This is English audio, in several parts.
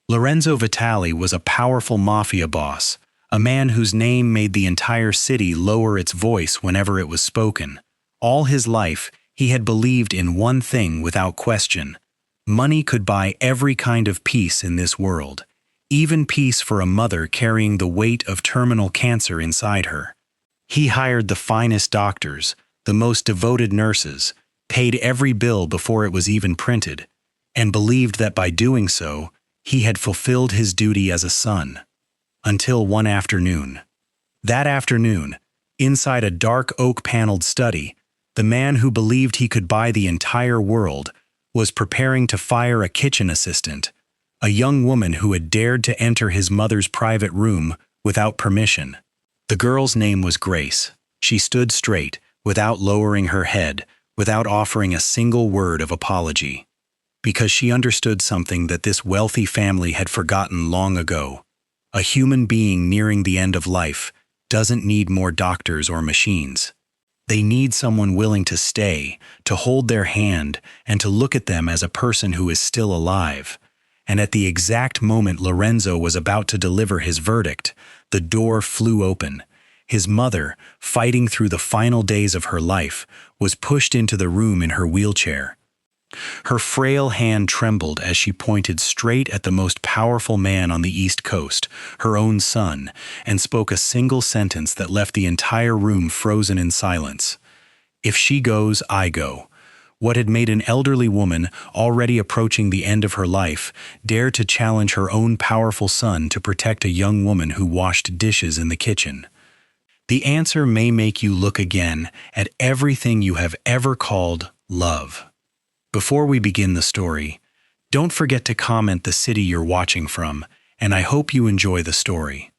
Lorenzo Vitale was a powerful mafia boss, a man whose name made the entire city lower its voice whenever it was spoken. All his life, he had believed in one thing without question. Money could buy every kind of peace in this world, even peace for a mother carrying the weight of terminal cancer inside her. He hired the finest doctors, the most devoted nurses, paid every bill before it was even printed, and believed that by doing so, he had fulfilled his duty as a son. Until one afternoon. That afternoon, inside a dark oak-paneled study, the man who believed he could buy the entire world was preparing to fire a kitchen assistant, a young woman who had dared to enter his mother's private room without permission. The girl's name was Grace. She stood straight, without lowering her head, without offering a single word of apology. Because she understood something that this wealthy family had forgotten long ago. A human being nearing the end of life doesn't need more doctors or machines. They need someone willing to stay, to hold their hand, and to look at them as a person who is still alive. And at the exact moment Lorenzo was about to deliver his verdict, the door flew open. His mother, fighting through the final days of her life, was pushed into the room in her wheelchair. Her frail hand trembled as she pointed straight at the most powerful man on the East Coast, her own son, and spoke a single sentence that left the entire room frozen in silence. "If she goes, I go." What had made an elderly woman, already approaching the end of her life, dare to challenge her own powerful son to protect a young woman who washed dishes in the kitchen? The answer may make you look again at everything you have ever called love. Before we begin the story, don't forget to comment the city you're watching from, and I hope you enjoy the story.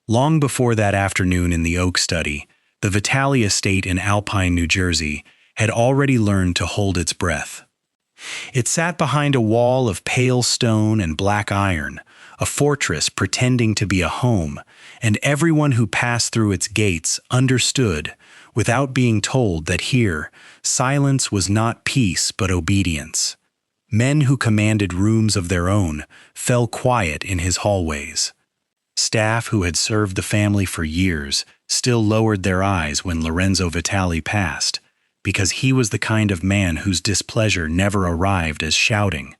Long before that afternoon in the oak study, the Vitale estate in Alpine, New Jersey, had already learned to hold its breath. It sat behind a wall of pale stone and black iron, a fortress pretending to be a home, and everyone who passed through its gates understood, without being told, that here, silence was not peace but obedience. Men who commanded rooms of their own fell quiet in his hallways. Staff who had served the family for years still lowered their eyes when Lorenzo Vitale passed, because he was the kind of man whose displeasure never arrived as shouting,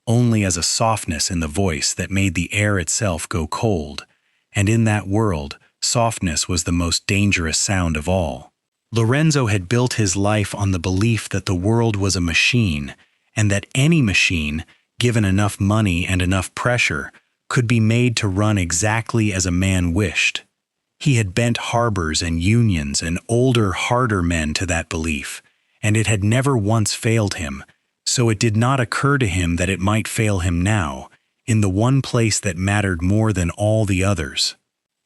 only as a softness in the voice that made the air itself go cold, and in that world, softness was the most dangerous sound of all. Lorenzo had built his life on the belief that the world was a machine, and that any machine, given enough money and enough pressure, could be made to run exactly as a man wished. He had bent harbors and unions and older, harder men to that belief, and it had never once failed him, so it did not occur to him that it might fail him now, in the one place that mattered more than all the others.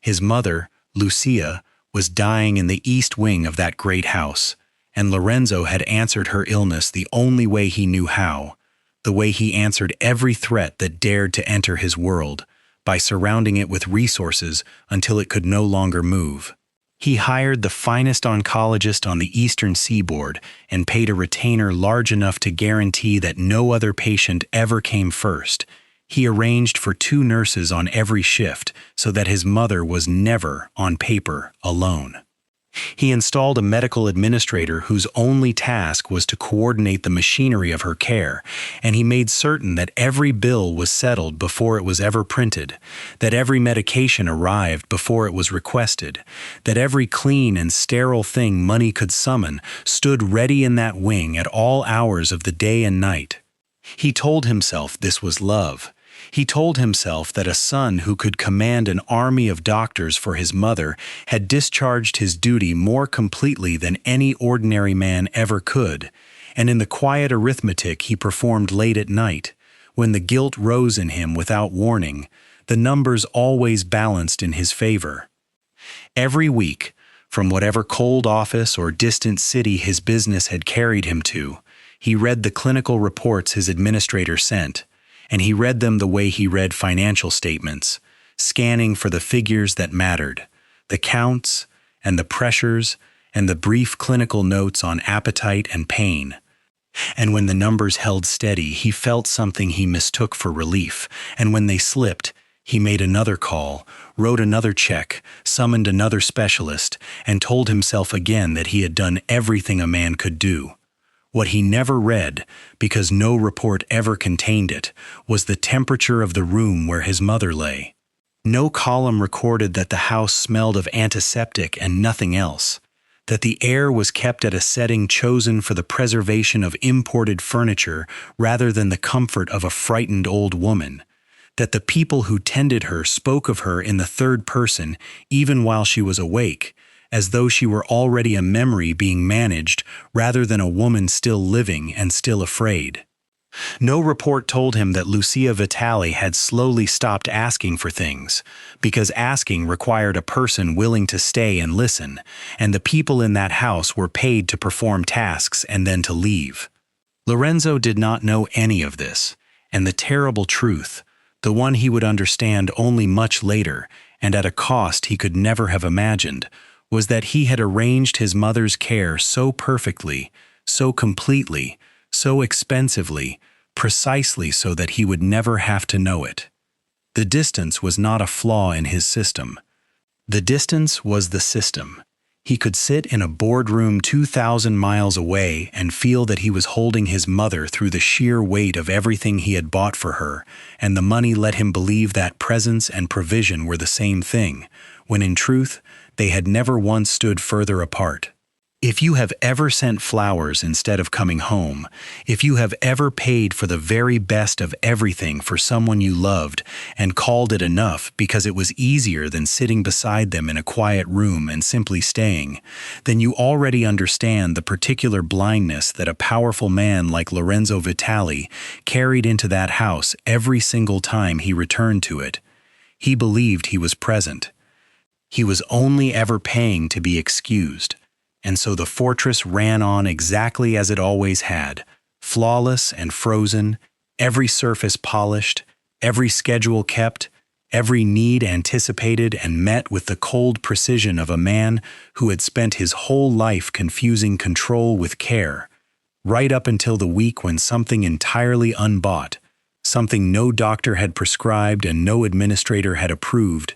His mother, Lucia, was dying in the east wing of that great house, and Lorenzo had answered her illness the only way he knew how, the way he answered every threat that dared to enter his world, by surrounding it with resources until it could no longer move. He hired the finest oncologist on the eastern seaboard and paid a retainer large enough to guarantee that no other patient ever came first. He arranged for 2 nurses on every shift so that his mother was never, on paper, alone. He installed a medical administrator whose only task was to coordinate the machinery of her care, and he made certain that every bill was settled before it was ever printed, that every medication arrived before it was requested, that every clean and sterile thing money could summon stood ready in that wing at all hours of the day and night. He told himself this was love. He told himself that a son who could command an army of doctors for his mother had discharged his duty more completely than any ordinary man ever could, and in the quiet arithmetic he performed late at night, when the guilt rose in him without warning, the numbers always balanced in his favor. Every week, from whatever cold office or distant city his business had carried him to, he read the clinical reports his administrator sent, and he read them the way he read financial statements, scanning for the figures that mattered, the counts and the pressures and the brief clinical notes on appetite and pain, And when the numbers held steady, he felt something he mistook for relief, and when they slipped, he made another call, wrote another check, summoned another specialist, and told himself again that he had done everything a man could do. What he never read, because no report ever contained it, was the temperature of the room where his mother lay. No column recorded that the house smelled of antiseptic and nothing else, that the air was kept at a setting chosen for the preservation of imported furniture rather than the comfort of a frightened old woman, that the people who tended her spoke of her in the third person even while she was awake, as though she were already a memory being managed rather than a woman still living and still afraid. No report told him that Lucia Vitale had slowly stopped asking for things, because asking required a person willing to stay and listen, and the people in that house were paid to perform tasks and then to leave. Lorenzo did not know any of this, and the terrible truth, the one he would understand only much later and at a cost he could never have imagined, was that he had arranged his mother's care so perfectly, so completely, so expensively, precisely so that he would never have to know it. The distance was not a flaw in his system. The distance was the system. He could sit in a boardroom 2,000 miles away and feel that he was holding his mother through the sheer weight of everything he had bought for her, and the money let him believe that presence and provision were the same thing, when in truth they had never once stood further apart. If you have ever sent flowers instead of coming home, if you have ever paid for the very best of everything for someone you loved and called it enough because it was easier than sitting beside them in a quiet room and simply staying, then you already understand the particular blindness that a powerful man like Lorenzo Vitale carried into that house every single time he returned to it. He believed he was present. He was only ever paying to be excused. And so the fortress ran on exactly as it always had, flawless and frozen, every surface polished, every schedule kept, every need anticipated and met with the cold precision of a man who had spent his whole life confusing control with care, right up until the week when something entirely unbought, something no doctor had prescribed and no administrator had approved,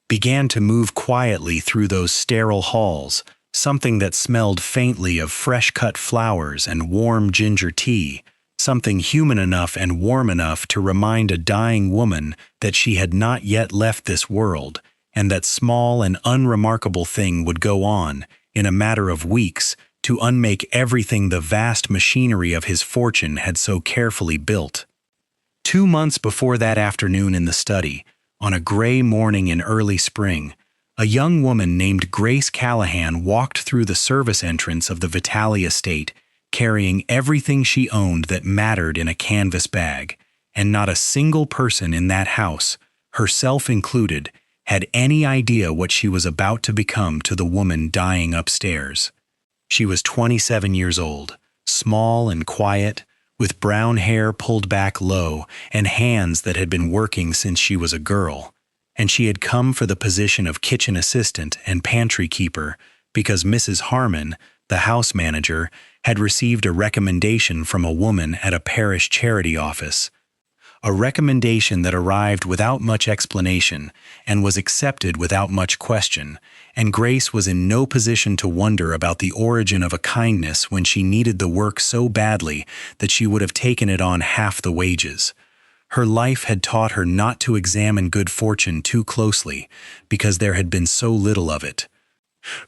began to move quietly through those sterile halls, something that smelled faintly of fresh-cut flowers and warm ginger tea, something human enough and warm enough to remind a dying woman that she had not yet left this world, and that small and unremarkable thing would go on, in a matter of weeks, to unmake everything the vast machinery of his fortune had so carefully built. 2 months before that afternoon in the study, on a gray morning in early spring, a young woman named Grace Callahan walked through the service entrance of the Vitale estate, carrying everything she owned that mattered in a canvas bag, and not a single person in that house, herself included, had any idea what she was about to become to the woman dying upstairs. She was 27 years old, small and quiet, with brown hair pulled back low and hands that had been working since she was a girl. And she had come for the position of kitchen assistant and pantry keeper because Mrs. Harmon, the house manager, had received a recommendation from a woman at a parish charity office. A recommendation that arrived without much explanation and was accepted without much question, and Grace was in no position to wonder about the origin of a kindness when she needed the work so badly that she would have taken it on half the wages. Her life had taught her not to examine good fortune too closely because there had been so little of it.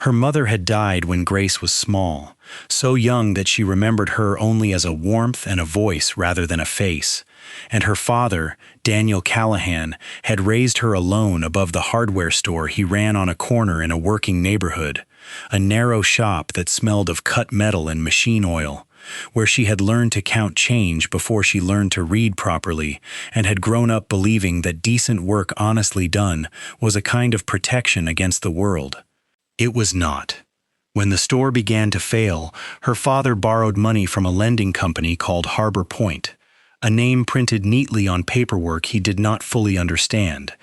Her mother had died when Grace was small, so young that she remembered her only as a warmth and a voice rather than a face, and her father, Daniel Callahan, had raised her alone above the hardware store he ran on a corner in a working neighborhood, a narrow shop that smelled of cut metal and machine oil, where she had learned to count change before she learned to read properly and had grown up believing that decent work honestly done was a kind of protection against the world. It was not. When the store began to fail, her father borrowed money from a lending company called Harbor Point, a name printed neatly on paperwork he did not fully understand,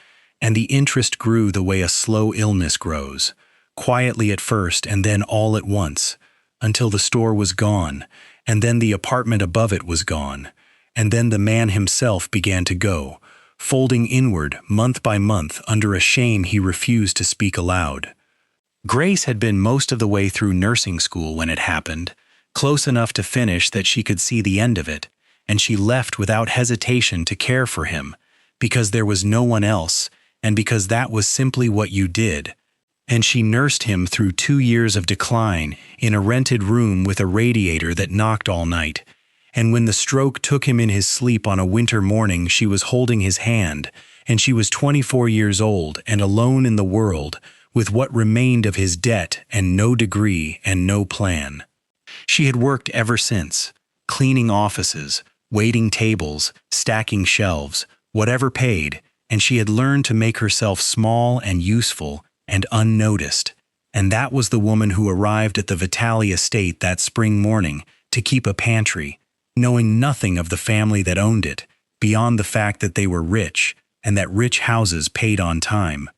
and the interest grew the way a slow illness grows, quietly at first and then all at once, until the store was gone, And then the apartment above it was gone. And then the man himself began to go, folding inward month by month under a shame he refused to speak aloud. Grace had been most of the way through nursing school when it happened, close enough to finish that she could see the end of it, and she left without hesitation to care for him, because there was no one else, and because that was simply what you did. And she nursed him through 2 years of decline in a rented room with a radiator that knocked all night. And when the stroke took him in his sleep on a winter morning, she was holding his hand, and she was 24 years old and alone in the world, with what remained of his debt and no degree and no plan. She had worked ever since, cleaning offices, waiting tables, stacking shelves, whatever paid, and she had learned to make herself small and useful and unnoticed. And that was the woman who arrived at the Vitale estate that spring morning to keep a pantry, knowing nothing of the family that owned it, beyond the fact that they were rich and that rich houses paid on time.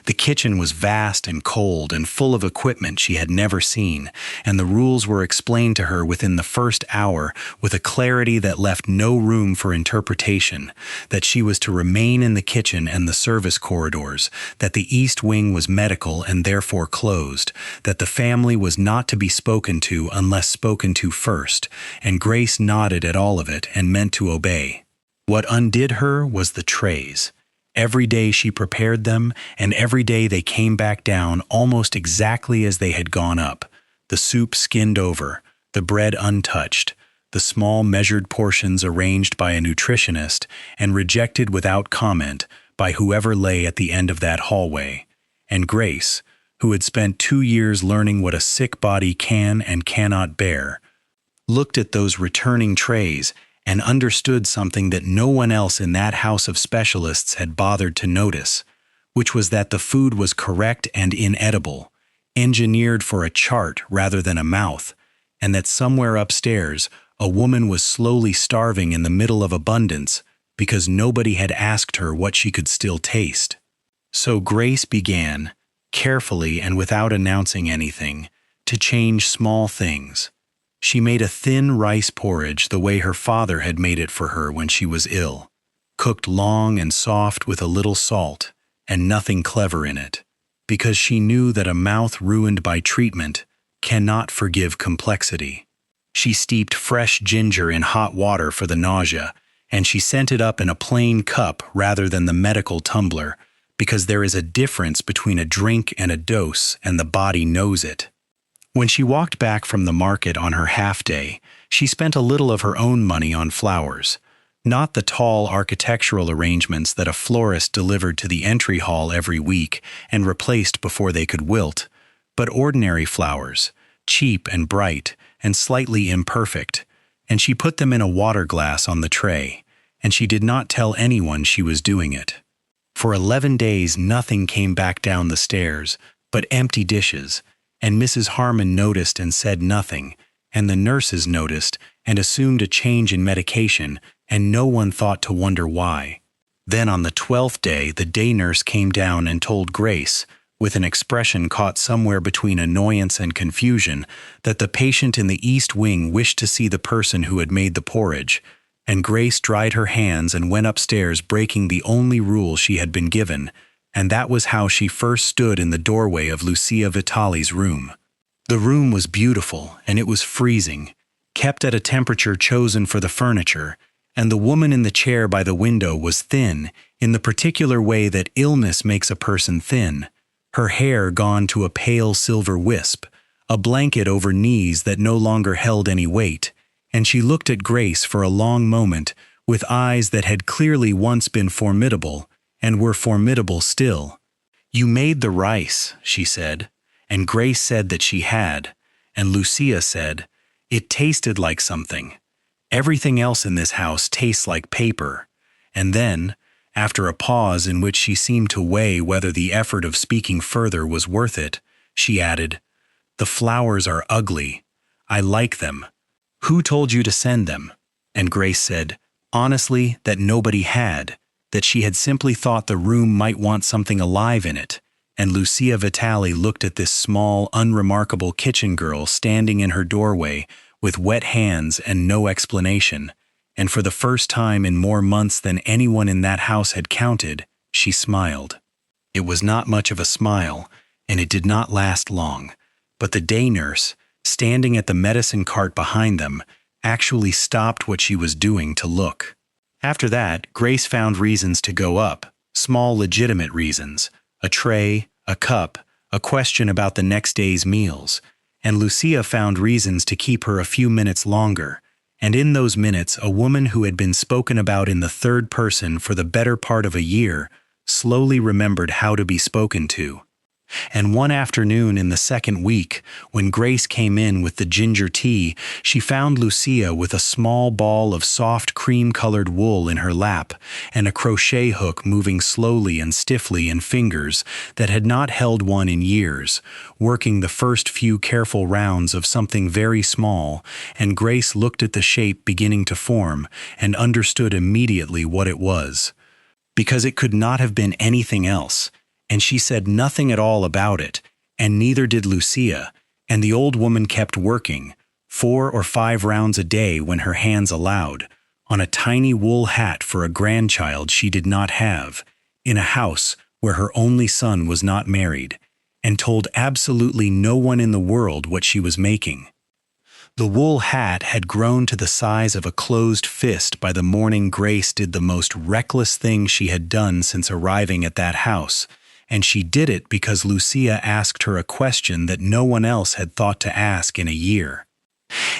The kitchen was vast and cold and full of equipment she had never seen, and the rules were explained to her within the first hour with a clarity that left no room for interpretation, that she was to remain in the kitchen and the service corridors, that the east wing was medical and therefore closed, that the family was not to be spoken to unless spoken to first, and Grace nodded at all of it and meant to obey. What undid her was the trays. Every day she prepared them, and every day they came back down almost exactly as they had gone up, the soup skinned over, the bread untouched, the small measured portions arranged by a nutritionist and rejected without comment by whoever lay at the end of that hallway. And Grace, who had spent 2 years learning what a sick body can and cannot bear, looked at those returning trays and understood something that no one else in that house of specialists had bothered to notice, which was that the food was correct and inedible, engineered for a chart rather than a mouth, and that somewhere upstairs a woman was slowly starving in the middle of abundance because nobody had asked her what she could still taste. So Grace began, carefully and without announcing anything, to change small things. She made a thin rice porridge the way her father had made it for her when she was ill, cooked long and soft with a little salt and nothing clever in it, because she knew that a mouth ruined by treatment cannot forgive complexity. She steeped fresh ginger in hot water for the nausea, and she sent it up in a plain cup rather than the medical tumbler, because there is a difference between a drink and a dose, and the body knows it. When she walked back from the market on her half-day, she spent a little of her own money on flowers, not the tall architectural arrangements that a florist delivered to the entry hall every week and replaced before they could wilt, but ordinary flowers, cheap and bright and slightly imperfect, and she put them in a water glass on the tray, and she did not tell anyone she was doing it. For 11 days nothing came back down the stairs but empty dishes, and Mrs. Harmon noticed and said nothing, and the nurses noticed and assumed a change in medication, and no one thought to wonder why. Then on the 12th day the day nurse came down and told Grace, with an expression caught somewhere between annoyance and confusion, that the patient in the east wing wished to see the person who had made the porridge, and Grace dried her hands and went upstairs, breaking the only rule she had been given, and that was how she first stood in the doorway of Lucia Vitale's room. The room was beautiful, and it was freezing, kept at a temperature chosen for the furniture, and the woman in the chair by the window was thin in the particular way that illness makes a person thin, her hair gone to a pale silver wisp, a blanket over knees that no longer held any weight, and she looked at Grace for a long moment with eyes that had clearly once been formidable, and were formidable still. "You made the rice," she said, and Grace said that she had, and Lucia said, "It tasted like something. Everything else in this house tastes like paper." And then, after a pause in which she seemed to weigh whether the effort of speaking further was worth it, she added, "The flowers are ugly. I like them. Who told you to send them?" And Grace said, honestly, that nobody had, that she had simply thought the room might want something alive in it, and Lucia Vitale looked at this small, unremarkable kitchen girl standing in her doorway with wet hands and no explanation, and for the first time in more months than anyone in that house had counted, she smiled. It was not much of a smile, and it did not last long, but the day nurse, standing at the medicine cart behind them, actually stopped what she was doing to look. After that, Grace found reasons to go up, small legitimate reasons, a tray, a cup, a question about the next day's meals, and Lucia found reasons to keep her a few minutes longer, and in those minutes a woman who had been spoken about in the third person for the better part of a year slowly remembered how to be spoken to. And one afternoon in the second week, when Grace came in with the ginger tea, she found Lucia with a small ball of soft cream-colored wool in her lap and a crochet hook moving slowly and stiffly in fingers that had not held one in years, working the first few careful rounds of something very small, and Grace looked at the shape beginning to form and understood immediately what it was. Because it could not have been anything else, and she said nothing at all about it, and neither did Lucia, and the old woman kept working, 4 or 5 rounds a day when her hands allowed, on a tiny wool hat for a grandchild she did not have, in a house where her only son was not married, and told absolutely no one in the world what she was making. The wool hat had grown to the size of a closed fist by the morning Grace did the most reckless thing she had done since arriving at that house, and she did it because Lucia asked her a question that no one else had thought to ask in a year.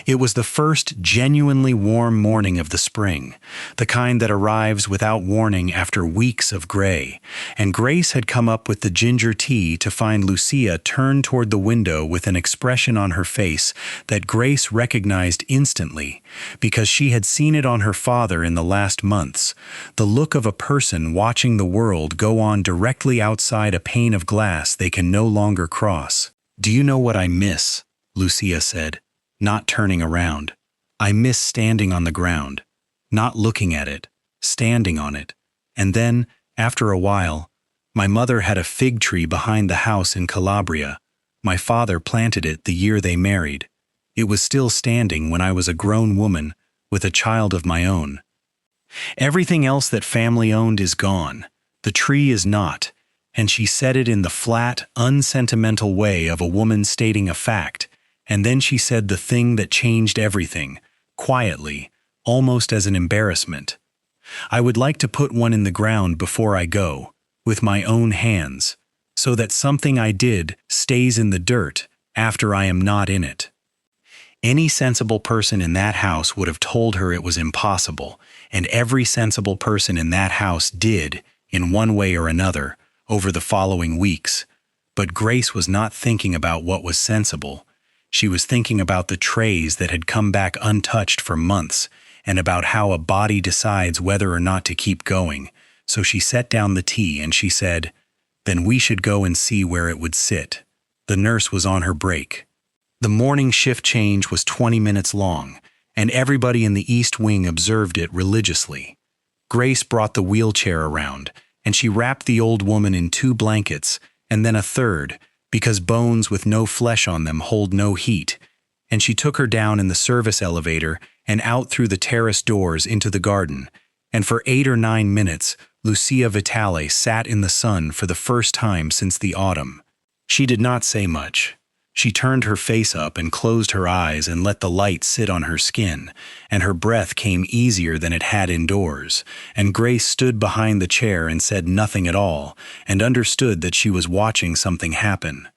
It was the first genuinely warm morning of the spring, the kind that arrives without warning after weeks of gray, and Grace had come up with the ginger tea to find Lucia turned toward the window with an expression on her face that Grace recognized instantly, because she had seen it on her father in the last months, the look of a person watching the world go on directly outside a pane of glass they can no longer cross. "Do you know what I miss?" Lucia said, not turning around. "I miss standing on the ground, not looking at it, standing on it. And then, after a while, my mother had a fig tree behind the house in Calabria. My father planted it the year they married. It was still standing when I was a grown woman with a child of my own. Everything else that family owned is gone. The tree is not." And she said it in the flat, unsentimental way of a woman stating a fact. And then she said the thing that changed everything, quietly, almost as an embarrassment. "I would like to put one in the ground before I go, with my own hands, so that something I did stays in the dirt after I am not in it." Any sensible person in that house would have told her it was impossible, and every sensible person in that house did, in one way or another, over the following weeks. But Grace was not thinking about what was sensible. She was thinking about the trays that had come back untouched for months, and about how a body decides whether or not to keep going. So she set down the tea and she said, "Then we should go and see where it would sit." The nurse was on her break. The morning shift change was 20 minutes long, and everybody in the East Wing observed it religiously. Grace brought the wheelchair around, and she wrapped the old woman in 2 blankets, and then a third, because bones with no flesh on them hold no heat, and she took her down in the service elevator and out through the terrace doors into the garden, and for 8 or 9 minutes Lorenzo Vitale sat in the sun for the first time since the autumn. She did not say much. She turned her face up and closed her eyes and let the light sit on her skin, and her breath came easier than it had indoors, and Grace stood behind the chair and said nothing at all, and understood that she was watching something happen.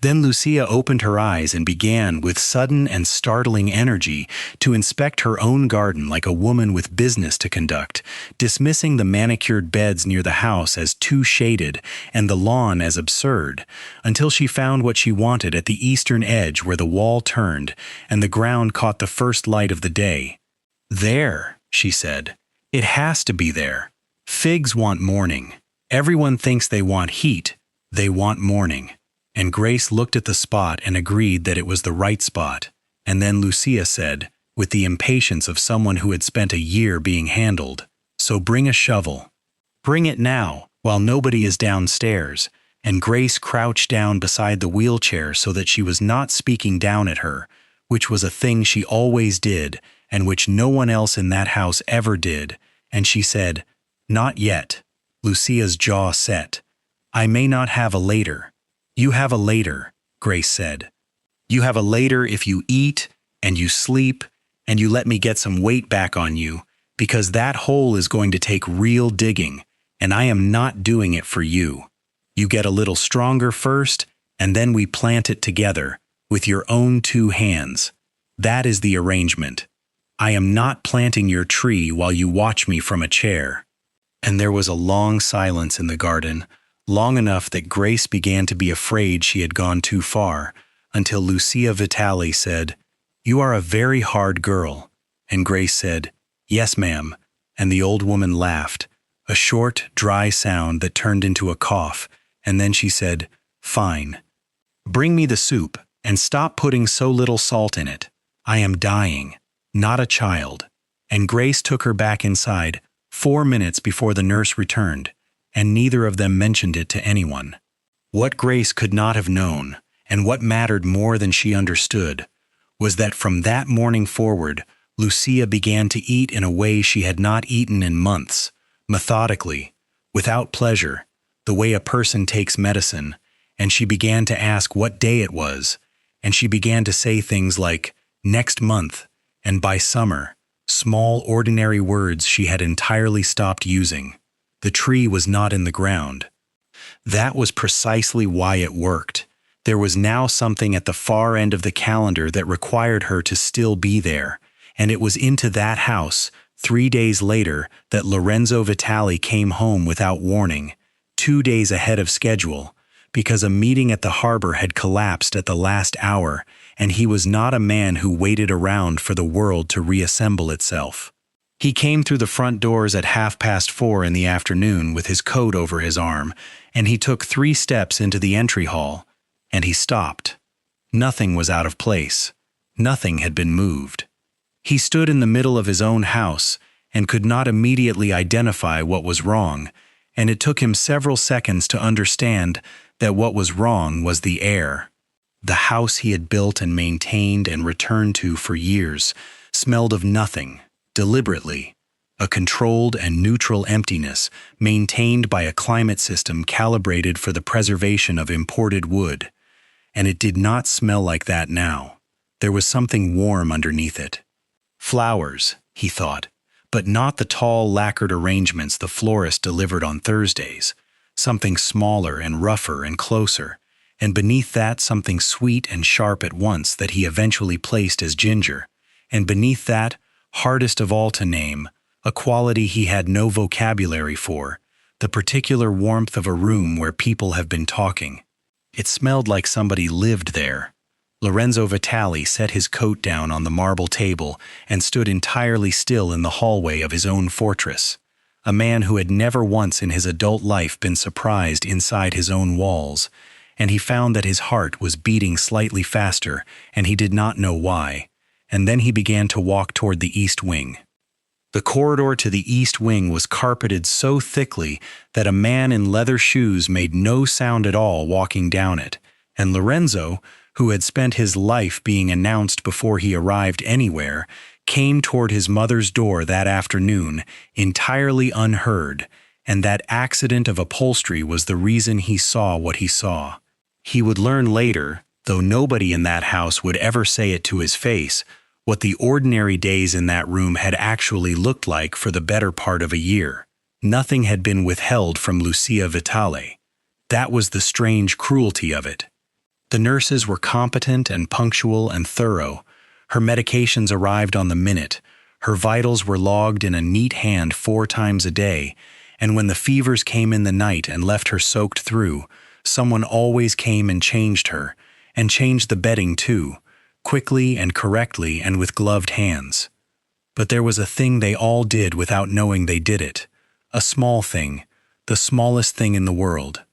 Then Lucia opened her eyes and began, with sudden and startling energy, to inspect her own garden like a woman with business to conduct, dismissing the manicured beds near the house as too shaded and the lawn as absurd, until she found what she wanted at the eastern edge where the wall turned and the ground caught the first light of the day. "There," she said. "It has to be there. Figs want morning. Everyone thinks they want heat. They want morning." And Grace looked at the spot and agreed that it was the right spot. And then Lucia said, with the impatience of someone who had spent a year being handled, "So bring a shovel. Bring it now, while nobody is downstairs." And Grace crouched down beside the wheelchair so that she was not speaking down at her, which was a thing she always did and which no one else in that house ever did, and she said, "Not yet." Lucia's jaw set. "I may not have a later." "You have a later," Grace said. "You have a later if you eat, and you sleep, and you let me get some weight back on you, because that hole is going to take real digging, and I am not doing it for you. You get a little stronger first, and then we plant it together, with your own 2 hands. That is the arrangement. I am not planting your tree while you watch me from a chair." And there was a long silence in the garden, long enough that Grace began to be afraid she had gone too far, until Lucia Vitale said, "You are a very hard girl." And Grace said, "Yes, ma'am," and the old woman laughed, a short, dry sound that turned into a cough, and then she said, "Fine. Bring me the soup, and stop putting so little salt in it. I am dying, not a child." And Grace took her back inside 4 minutes before the nurse returned, and neither of them mentioned it to anyone. What Grace could not have known, and what mattered more than she understood, was that from that morning forward, Lucia began to eat in a way she had not eaten in months, methodically, without pleasure, the way a person takes medicine, and she began to ask what day it was, and she began to say things like, "next month," and "by summer," small ordinary words she had entirely stopped using. The tree was not in the ground. That was precisely why it worked. There was now something at the far end of the calendar that required her to still be there, and it was into that house, 3 days later, that Lorenzo Vitale came home without warning, 2 days ahead of schedule, because a meeting at the harbor had collapsed at the last hour, and he was not a man who waited around for the world to reassemble itself. He came through the front doors at 4:30 in the afternoon with his coat over his arm, and he took 3 steps into the entry hall, and he stopped. Nothing was out of place. Nothing had been moved. He stood in the middle of his own house and could not immediately identify what was wrong, and it took him several seconds to understand that what was wrong was the air. The house he had built and maintained and returned to for years smelled of nothing, deliberately, a controlled and neutral emptiness maintained by a climate system calibrated for the preservation of imported wood. And it did not smell like that now. There was something warm underneath it. Flowers, he thought, but not the tall lacquered arrangements the florist delivered on Thursdays. Something smaller and rougher and closer, and beneath that something sweet and sharp at once that he eventually placed as ginger, and beneath that, hardest of all to name, a quality he had no vocabulary for, the particular warmth of a room where people have been talking. It smelled like somebody lived there. Lorenzo Vitale set his coat down on the marble table and stood entirely still in the hallway of his own fortress, a man who had never once in his adult life been surprised inside his own walls, and he found that his heart was beating slightly faster, and he did not know why, and then he began to walk toward the east wing. The corridor to the east wing was carpeted so thickly that a man in leather shoes made no sound at all walking down it, and Lorenzo, who had spent his life being announced before he arrived anywhere, came toward his mother's door that afternoon entirely unheard, and that accident of upholstery was the reason he saw what he saw. He would learn later, though nobody in that house would ever say it to his face, what the ordinary days in that room had actually looked like for the better part of a year. Nothing had been withheld from Lucia Vitale. That was the strange cruelty of it. The nurses were competent and punctual and thorough. Her medications arrived on the minute. Her vitals were logged in a neat hand 4 times a day, and when the fevers came in the night and left her soaked through, someone always came and changed her, and changed the bedding too, quickly and correctly and with gloved hands. But there was a thing they all did without knowing they did it, a small thing, the smallest thing in the world.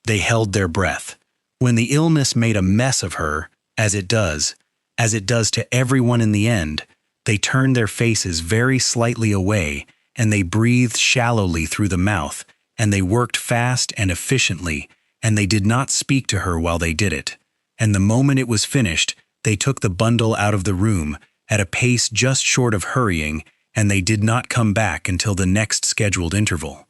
They held their breath. When the illness made a mess of her, as it does to everyone in the end, they turned their faces very slightly away, and they breathed shallowly through the mouth, and they worked fast and efficiently, and they did not speak to her while they did it. And the moment it was finished, They took the bundle out of the room at a pace just short of hurrying, and they did not come back until the next scheduled interval.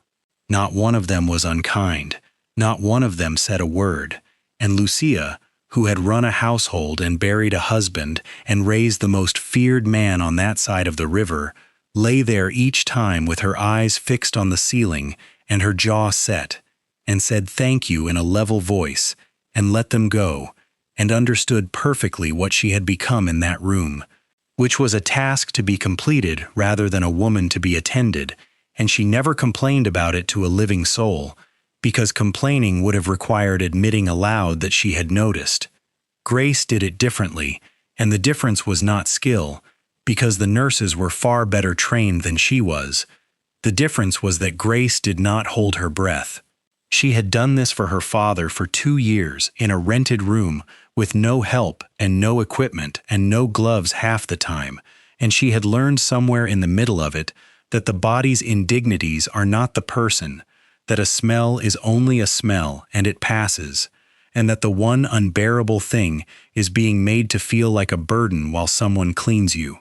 Not one of them was unkind. Not one of them said a word. And Lucia, who had run a household and buried a husband and raised the most feared man on that side of the river, lay there each time with her eyes fixed on the ceiling and her jaw set, and said thank you in a level voice, and let them go, and understood perfectly what she had become in that room, which was a task to be completed rather than a woman to be attended, and she never complained about it to a living soul, because complaining would have required admitting aloud that she had noticed. Grace did it differently, and the difference was not skill, because the nurses were far better trained than she was. The difference was that Grace did not hold her breath. She had done this for her father for 2 years in a rented room with no help and no equipment and no gloves half the time, and she had learned somewhere in the middle of it that the body's indignities are not the person, that a smell is only a smell and it passes, and that the one unbearable thing is being made to feel like a burden while someone cleans you.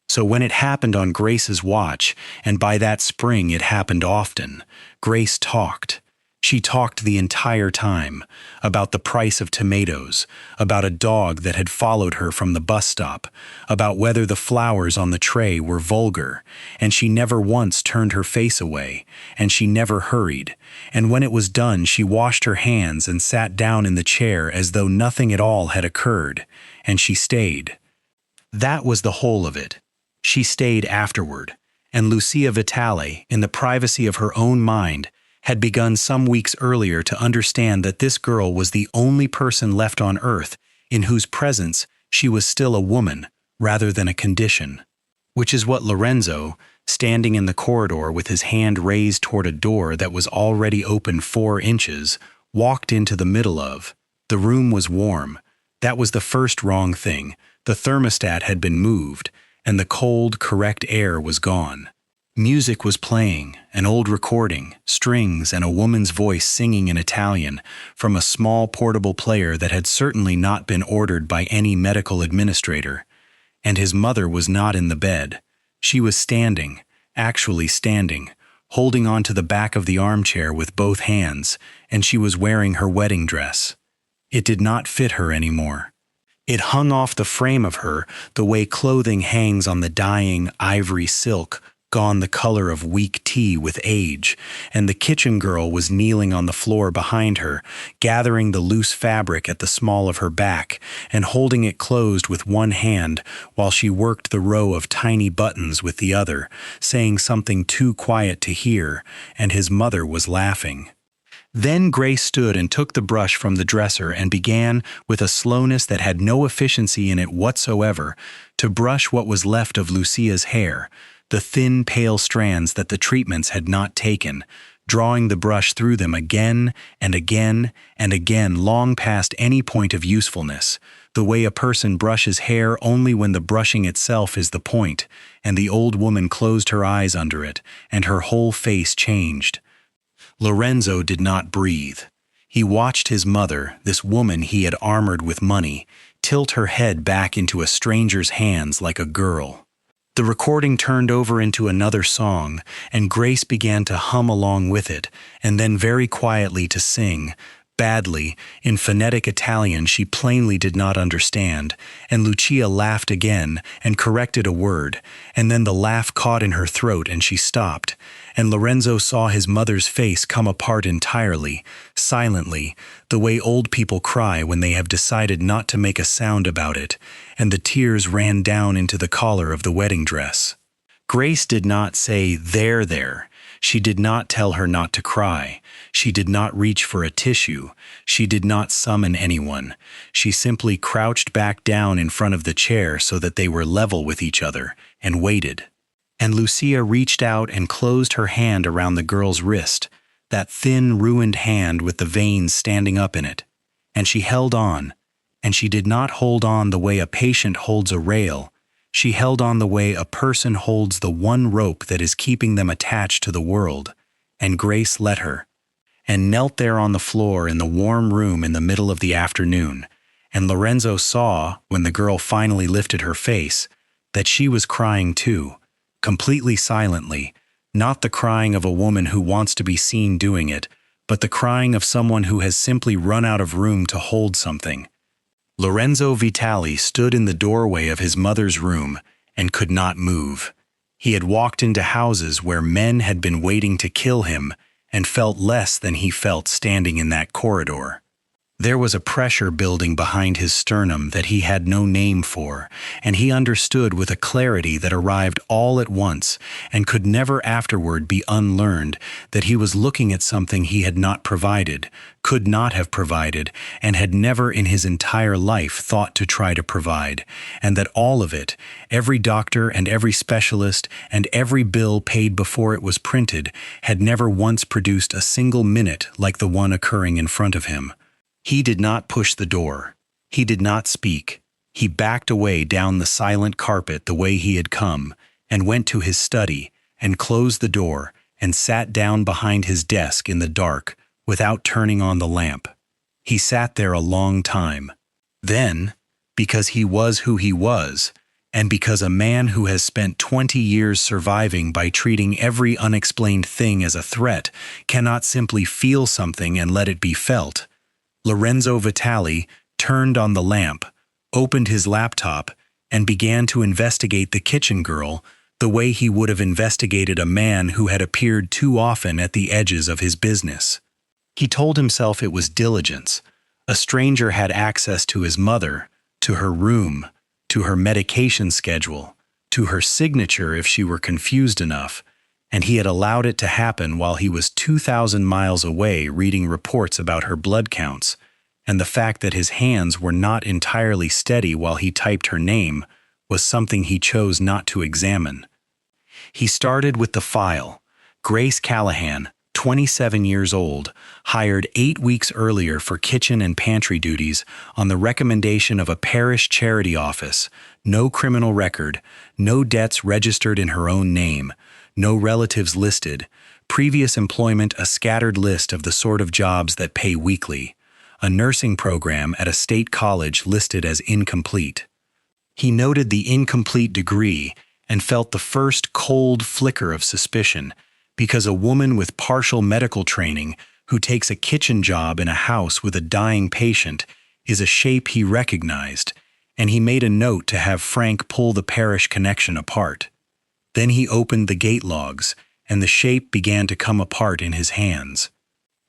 So when it happened on Grace's watch, and by that spring it happened often, Grace talked. She talked the entire time, about the price of tomatoes, about a dog that had followed her from the bus stop, about whether the flowers on the tray were vulgar, and she never once turned her face away, and she never hurried, and when it was done she washed her hands and sat down in the chair as though nothing at all had occurred, and she stayed. That was the whole of it. She stayed afterward, and Lucia Vitale, in the privacy of her own mind, had begun some weeks earlier to understand that this girl was the only person left on earth in whose presence she was still a woman rather than a condition, which is what Lorenzo, standing in the corridor with his hand raised toward a door that was already open 4 inches, walked into the middle of. The room was warm. That was the first wrong thing. The thermostat had been moved, and the cold, correct air was gone. Music was playing, an old recording, strings, and a woman's voice singing in Italian from a small portable player that had certainly not been ordered by any medical administrator. And his mother was not in the bed. She was standing, actually standing, holding on to the back of the armchair with both hands, and she was wearing her wedding dress. It did not fit her anymore. It hung off the frame of her the way clothing hangs on the dying ivory silk, gone the color of weak tea with age, and the kitchen girl was kneeling on the floor behind her, gathering the loose fabric at the small of her back and holding it closed with one hand while she worked the row of tiny buttons with the other, saying something too quiet to hear, and his mother was laughing. Then Grace stood and took the brush from the dresser and began, with a slowness that had no efficiency in it whatsoever, to brush what was left of Lucia's hair, the thin, pale strands that the treatments had not taken, drawing the brush through them again and again and again long past any point of usefulness, the way a person brushes hair only when the brushing itself is the point, and the old woman closed her eyes under it, and her whole face changed. Lorenzo did not breathe. He watched his mother, this woman he had armored with money, tilt her head back into a stranger's hands like a girl. The recording turned over into another song, and Grace began to hum along with it, and then very quietly to sing, badly, in phonetic Italian she plainly did not understand, and Lucia laughed again and corrected a word, and then the laugh caught in her throat and she stopped, and Lorenzo saw his mother's face come apart entirely, silently, the way old people cry when they have decided not to make a sound about it, and the tears ran down into the collar of the wedding dress. Grace did not say, there. She did not tell her not to cry. She did not reach for a tissue. She did not summon anyone. She simply crouched back down in front of the chair so that they were level with each other, and waited. And Lucia reached out and closed her hand around the girl's wrist, that thin, ruined hand with the veins standing up in it. And she held on, and she did not hold on the way a patient holds a rail. She held on the way a person holds the one rope that is keeping them attached to the world, and Grace let her, and knelt there on the floor in the warm room in the middle of the afternoon, and Lorenzo saw, when the girl finally lifted her face, that she was crying too, completely silently, not the crying of a woman who wants to be seen doing it, but the crying of someone who has simply run out of room to hold something. Lorenzo Vitale stood in the doorway of his mother's room and could not move. He had walked into houses where men had been waiting to kill him and felt less than he felt standing in that corridor. There was a pressure building behind his sternum that he had no name for, and he understood with a clarity that arrived all at once and could never afterward be unlearned that he was looking at something he had not provided, could not have provided, and had never in his entire life thought to try to provide, and that all of it, every doctor and every specialist and every bill paid before it was printed, had never once produced a single minute like the one occurring in front of him. He did not push the door. He did not speak. He backed away down the silent carpet the way he had come, and went to his study, and closed the door, and sat down behind his desk in the dark, without turning on the lamp. He sat there a long time. Then, because he was who he was, and because a man who has spent 20 years surviving by treating every unexplained thing as a threat cannot simply feel something and let it be felt, Lorenzo Vitale turned on the lamp, opened his laptop, and began to investigate the kitchen girl the way he would have investigated a man who had appeared too often at the edges of his business. He told himself it was diligence. A stranger had access to his mother, to her room, to her medication schedule, to her signature if she were confused enough, and he had allowed it to happen while he was 2,000 miles away reading reports about her blood counts, and the fact that his hands were not entirely steady while he typed her name was something he chose not to examine. He started with the file. Grace Callahan, 27 years old, hired 8 weeks earlier for kitchen and pantry duties on the recommendation of a parish charity office, no criminal record, no debts registered in her own name, no relatives listed, previous employment a scattered list of the sort of jobs that pay weekly, a nursing program at a state college listed as incomplete. He noted the incomplete degree and felt the first cold flicker of suspicion, because a woman with partial medical training who takes a kitchen job in a house with a dying patient is a shape he recognized, and he made a note to have Frank pull the parish connection apart. Then he opened the gate logs, and the shape began to come apart in his hands.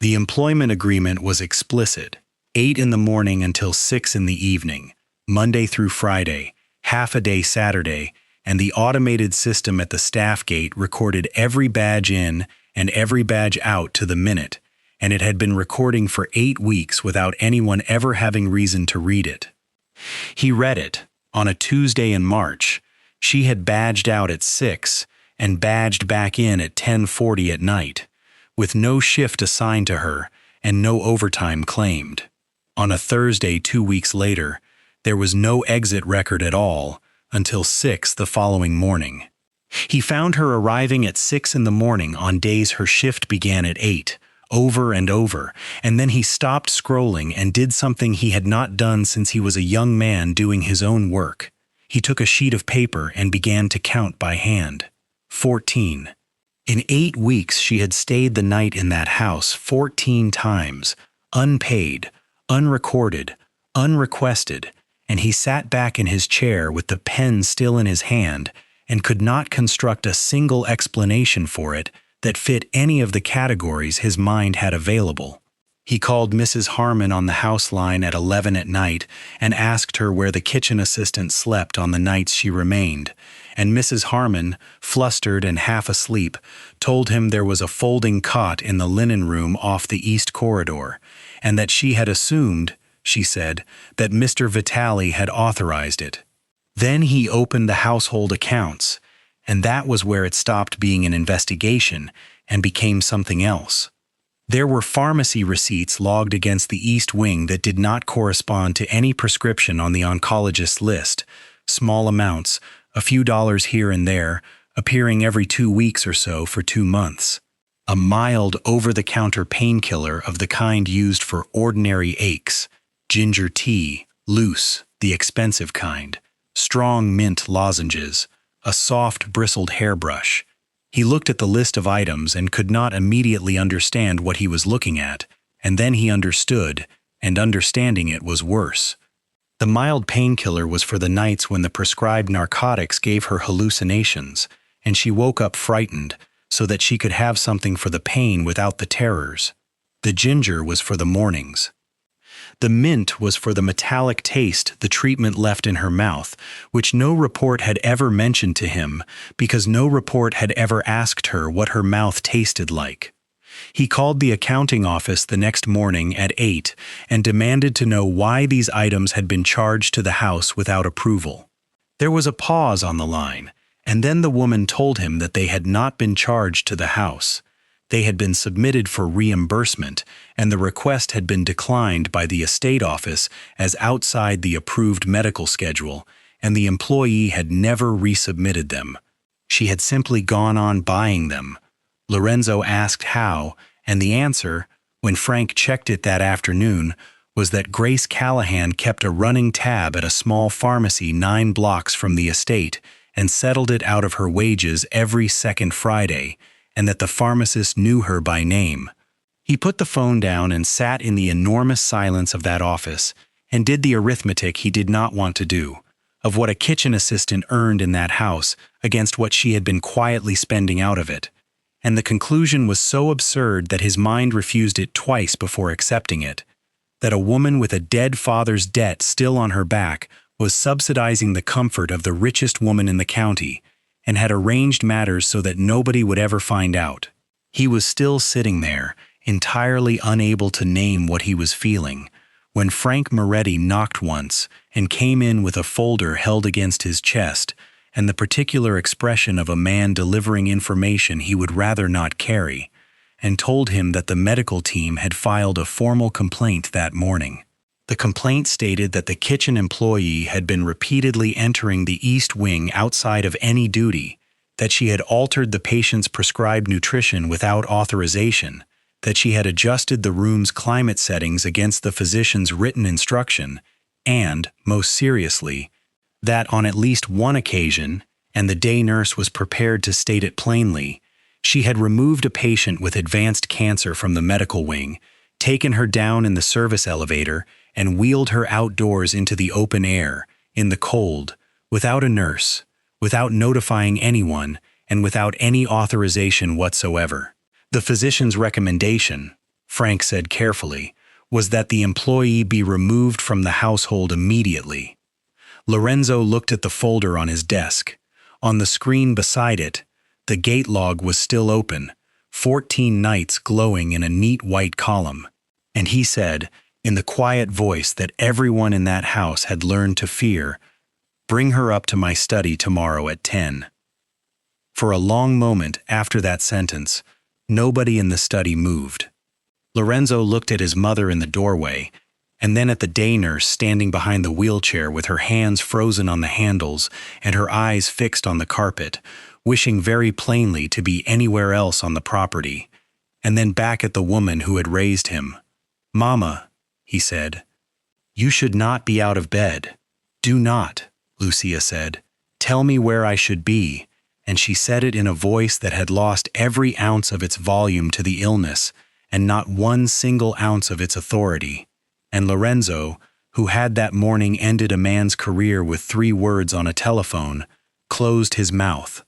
The employment agreement was explicit: 8 in the morning until 6 in the evening, Monday through Friday, half a day Saturday, and the automated system at the staff gate recorded every badge in and every badge out to the minute, and it had been recording for 8 weeks without anyone ever having reason to read it. He read it on a Tuesday in March. She had badged out at 6 and badged back in at 10:40 at night, with no shift assigned to her and no overtime claimed. On a Thursday 2 weeks later, there was no exit record at all until 6 the following morning. He found her arriving at 6 in the morning on days her shift began at 8, over and over, and then he stopped scrolling and did something he had not done since he was a young man doing his own work. He took a sheet of paper and began to count by hand. 14. In 8 weeks she had stayed the night in that house 14 times, unpaid, unrecorded, unrequested, and he sat back in his chair with the pen still in his hand and could not construct a single explanation for it that fit any of the categories his mind had available. He called Mrs. Harmon on the house line at 11 at night and asked her where the kitchen assistant slept on the nights she remained, and Mrs. Harmon, flustered and half asleep, told him there was a folding cot in the linen room off the east corridor, and that she had assumed, she said, that Mr. Vitale had authorized it. Then he opened the household accounts, and that was where it stopped being an investigation and became something else. There were pharmacy receipts logged against the East Wing that did not correspond to any prescription on the oncologist's list, small amounts, a few dollars here and there, appearing every 2 weeks or so for 2 months. A mild over-the-counter painkiller of the kind used for ordinary aches, ginger tea, Loose, the expensive kind, strong mint lozenges, a soft bristled hairbrush. He looked at the list of items and could not immediately understand what he was looking at, and then he understood, and understanding it was worse. The mild painkiller was for the nights when the prescribed narcotics gave her hallucinations, and she woke up frightened, so that she could have something for the pain without the terrors. The ginger was for the mornings. The mint was for the metallic taste the treatment left in her mouth, which no report had ever mentioned to him, because no report had ever asked her what her mouth tasted like. He called the accounting office the next morning at 8 and demanded to know why these items had been charged to the house without approval. There was a pause on the line, and then the woman told him that they had not been charged to the house. They had been submitted for reimbursement, and the request had been declined by the estate office as outside the approved medical schedule, and the employee had never resubmitted them. She had simply gone on buying them. Lorenzo asked how, and the answer, when Frank checked it that afternoon, was that Grace Callahan kept a running tab at a small pharmacy 9 blocks from the estate and settled it out of her wages every second Friday, and that the pharmacist knew her by name. He put the phone down and sat in the enormous silence of that office and did the arithmetic he did not want to do, of what a kitchen assistant earned in that house against what she had been quietly spending out of it. And the conclusion was so absurd that his mind refused it twice before accepting it, that a woman with a dead father's debt still on her back was subsidizing the comfort of the richest woman in the county, and had arranged matters so that nobody would ever find out. He was still sitting there, entirely unable to name what he was feeling, when Frank Moretti knocked once and came in with a folder held against his chest, and the particular expression of a man delivering information he would rather not carry, and told him that the medical team had filed a formal complaint that morning. The complaint stated that the kitchen employee had been repeatedly entering the East Wing outside of any duty, that she had altered the patient's prescribed nutrition without authorization, that she had adjusted the room's climate settings against the physician's written instruction, and, most seriously, that on at least one occasion, and the day nurse was prepared to state it plainly, she had removed a patient with advanced cancer from the medical wing, taken her down in the service elevator, and wheeled her outdoors into the open air, in the cold, without a nurse, without notifying anyone, and without any authorization whatsoever. The physician's recommendation, Frank said carefully, was that the employee be removed from the household immediately. Lorenzo looked at the folder on his desk. On the screen beside it, the gate log was still open, 14 nights glowing in a neat white column, and he said, in the quiet voice that everyone in that house had learned to fear, "Bring her up to my study tomorrow at 10. For a long moment after that sentence, nobody in the study moved. Lorenzo looked at his mother in the doorway, and then at the day nurse standing behind the wheelchair with her hands frozen on the handles and her eyes fixed on the carpet, wishing very plainly to be anywhere else on the property, and then back at the woman who had raised him. "Mama," he said, "you should not be out of bed." "Do not," Lucia said. "Tell me where I should be," and she said it in a voice that had lost every ounce of its volume to the illness and not one single ounce of its authority. And Lorenzo, who had that morning ended a man's career with 3 words on a telephone, closed his mouth.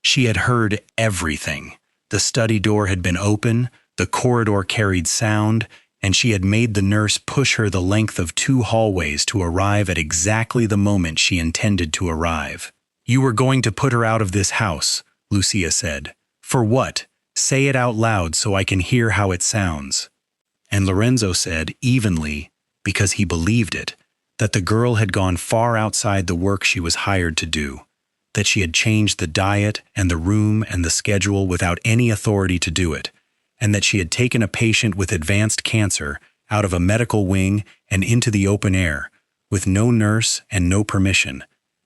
She had heard everything. The study door had been open, the corridor carried sound, and she had made the nurse push her the length of 2 hallways to arrive at exactly the moment she intended to arrive. "You were going to put her out of this house," Lucia said. "For what? Say it out loud so I can hear how it sounds." And Lorenzo said, evenly, because he believed it, that the girl had gone far outside the work she was hired to do, that she had changed the diet and the room and the schedule without any authority to do it, and that she had taken a patient with advanced cancer out of a medical wing and into the open air, with no nurse and no permission,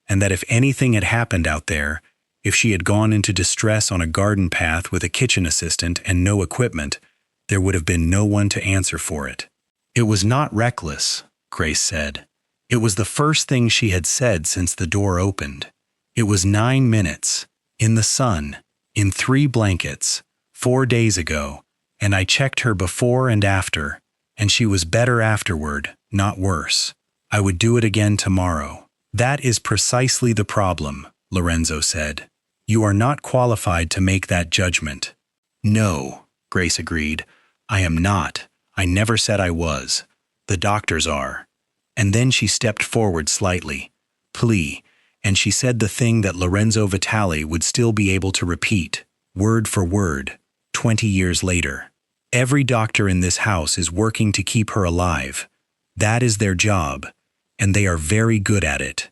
and that if anything had happened out there, if she had gone into distress on a garden path with a kitchen assistant and no equipment, there would have been no one to answer for it. "It was not reckless," Grace said. It was the first thing she had said since the door opened. It was 9 minutes, in the sun, in 3 blankets, 4 days ago, and I checked her before and after, and she was better afterward, not worse. I would do it again tomorrow. That is precisely the problem, Lorenzo said. You are not qualified to make that judgment. No, Grace agreed. I am not. I never said I was. The doctors are. And then she stepped forward slightly. Plea. And she said the thing that Lorenzo Vitale would still be able to repeat, word for word, 20 years later. Every doctor in this house is working to keep her alive. That is their job, and they are very good at it.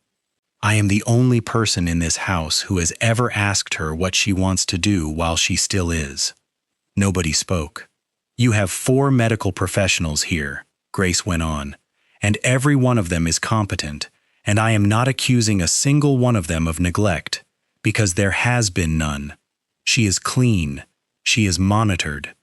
I am the only person in this house who has ever asked her what she wants to do while she still is. Nobody spoke. You have 4 medical professionals here, Grace went on, and every one of them is competent, and I am not accusing a single one of them of neglect, because there has been none. She is clean. She is monitored.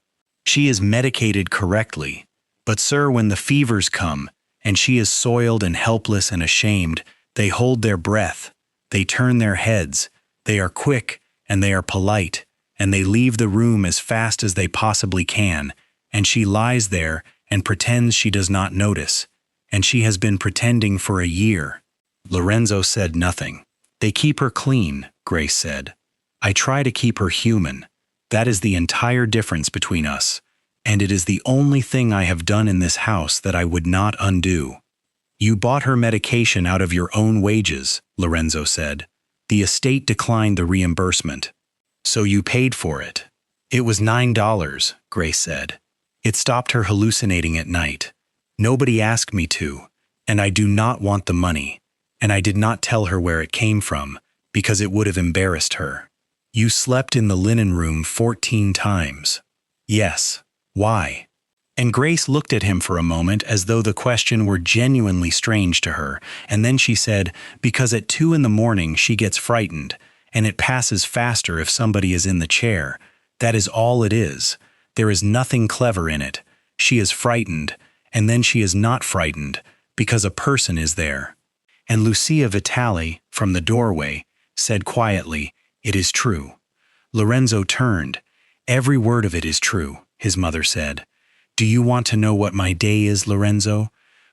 She is medicated correctly. But sir, when the fevers come, and she is soiled and helpless and ashamed, they hold their breath, they turn their heads, they are quick and they are polite, and they leave the room as fast as they possibly can, and she lies there and pretends she does not notice, and she has been pretending for a year. Lorenzo said nothing. They keep her clean, Grace said. I try to keep her human. That is the entire difference between us, and it is the only thing I have done in this house that I would not undo. You bought her medication out of your own wages, Lorenzo said. The estate declined the reimbursement. So you paid for it. It was $9, Grace said. It stopped her hallucinating at night. Nobody asked me to, and I do not want the money, and I did not tell her where it came from, because it would have embarrassed her. You slept in the linen room 14 times. Yes. Why? And Grace looked at him for a moment as though the question were genuinely strange to her, and then she said, because at 2 in the morning she gets frightened, and it passes faster if somebody is in the chair. That is all it is. There is nothing clever in it. She is frightened, and then she is not frightened, because a person is there. And Lucia Vitale, from the doorway, said quietly, It is true. Lorenzo turned. Every word of it is true, his mother said. Do you want to know what my day is, Lorenzo?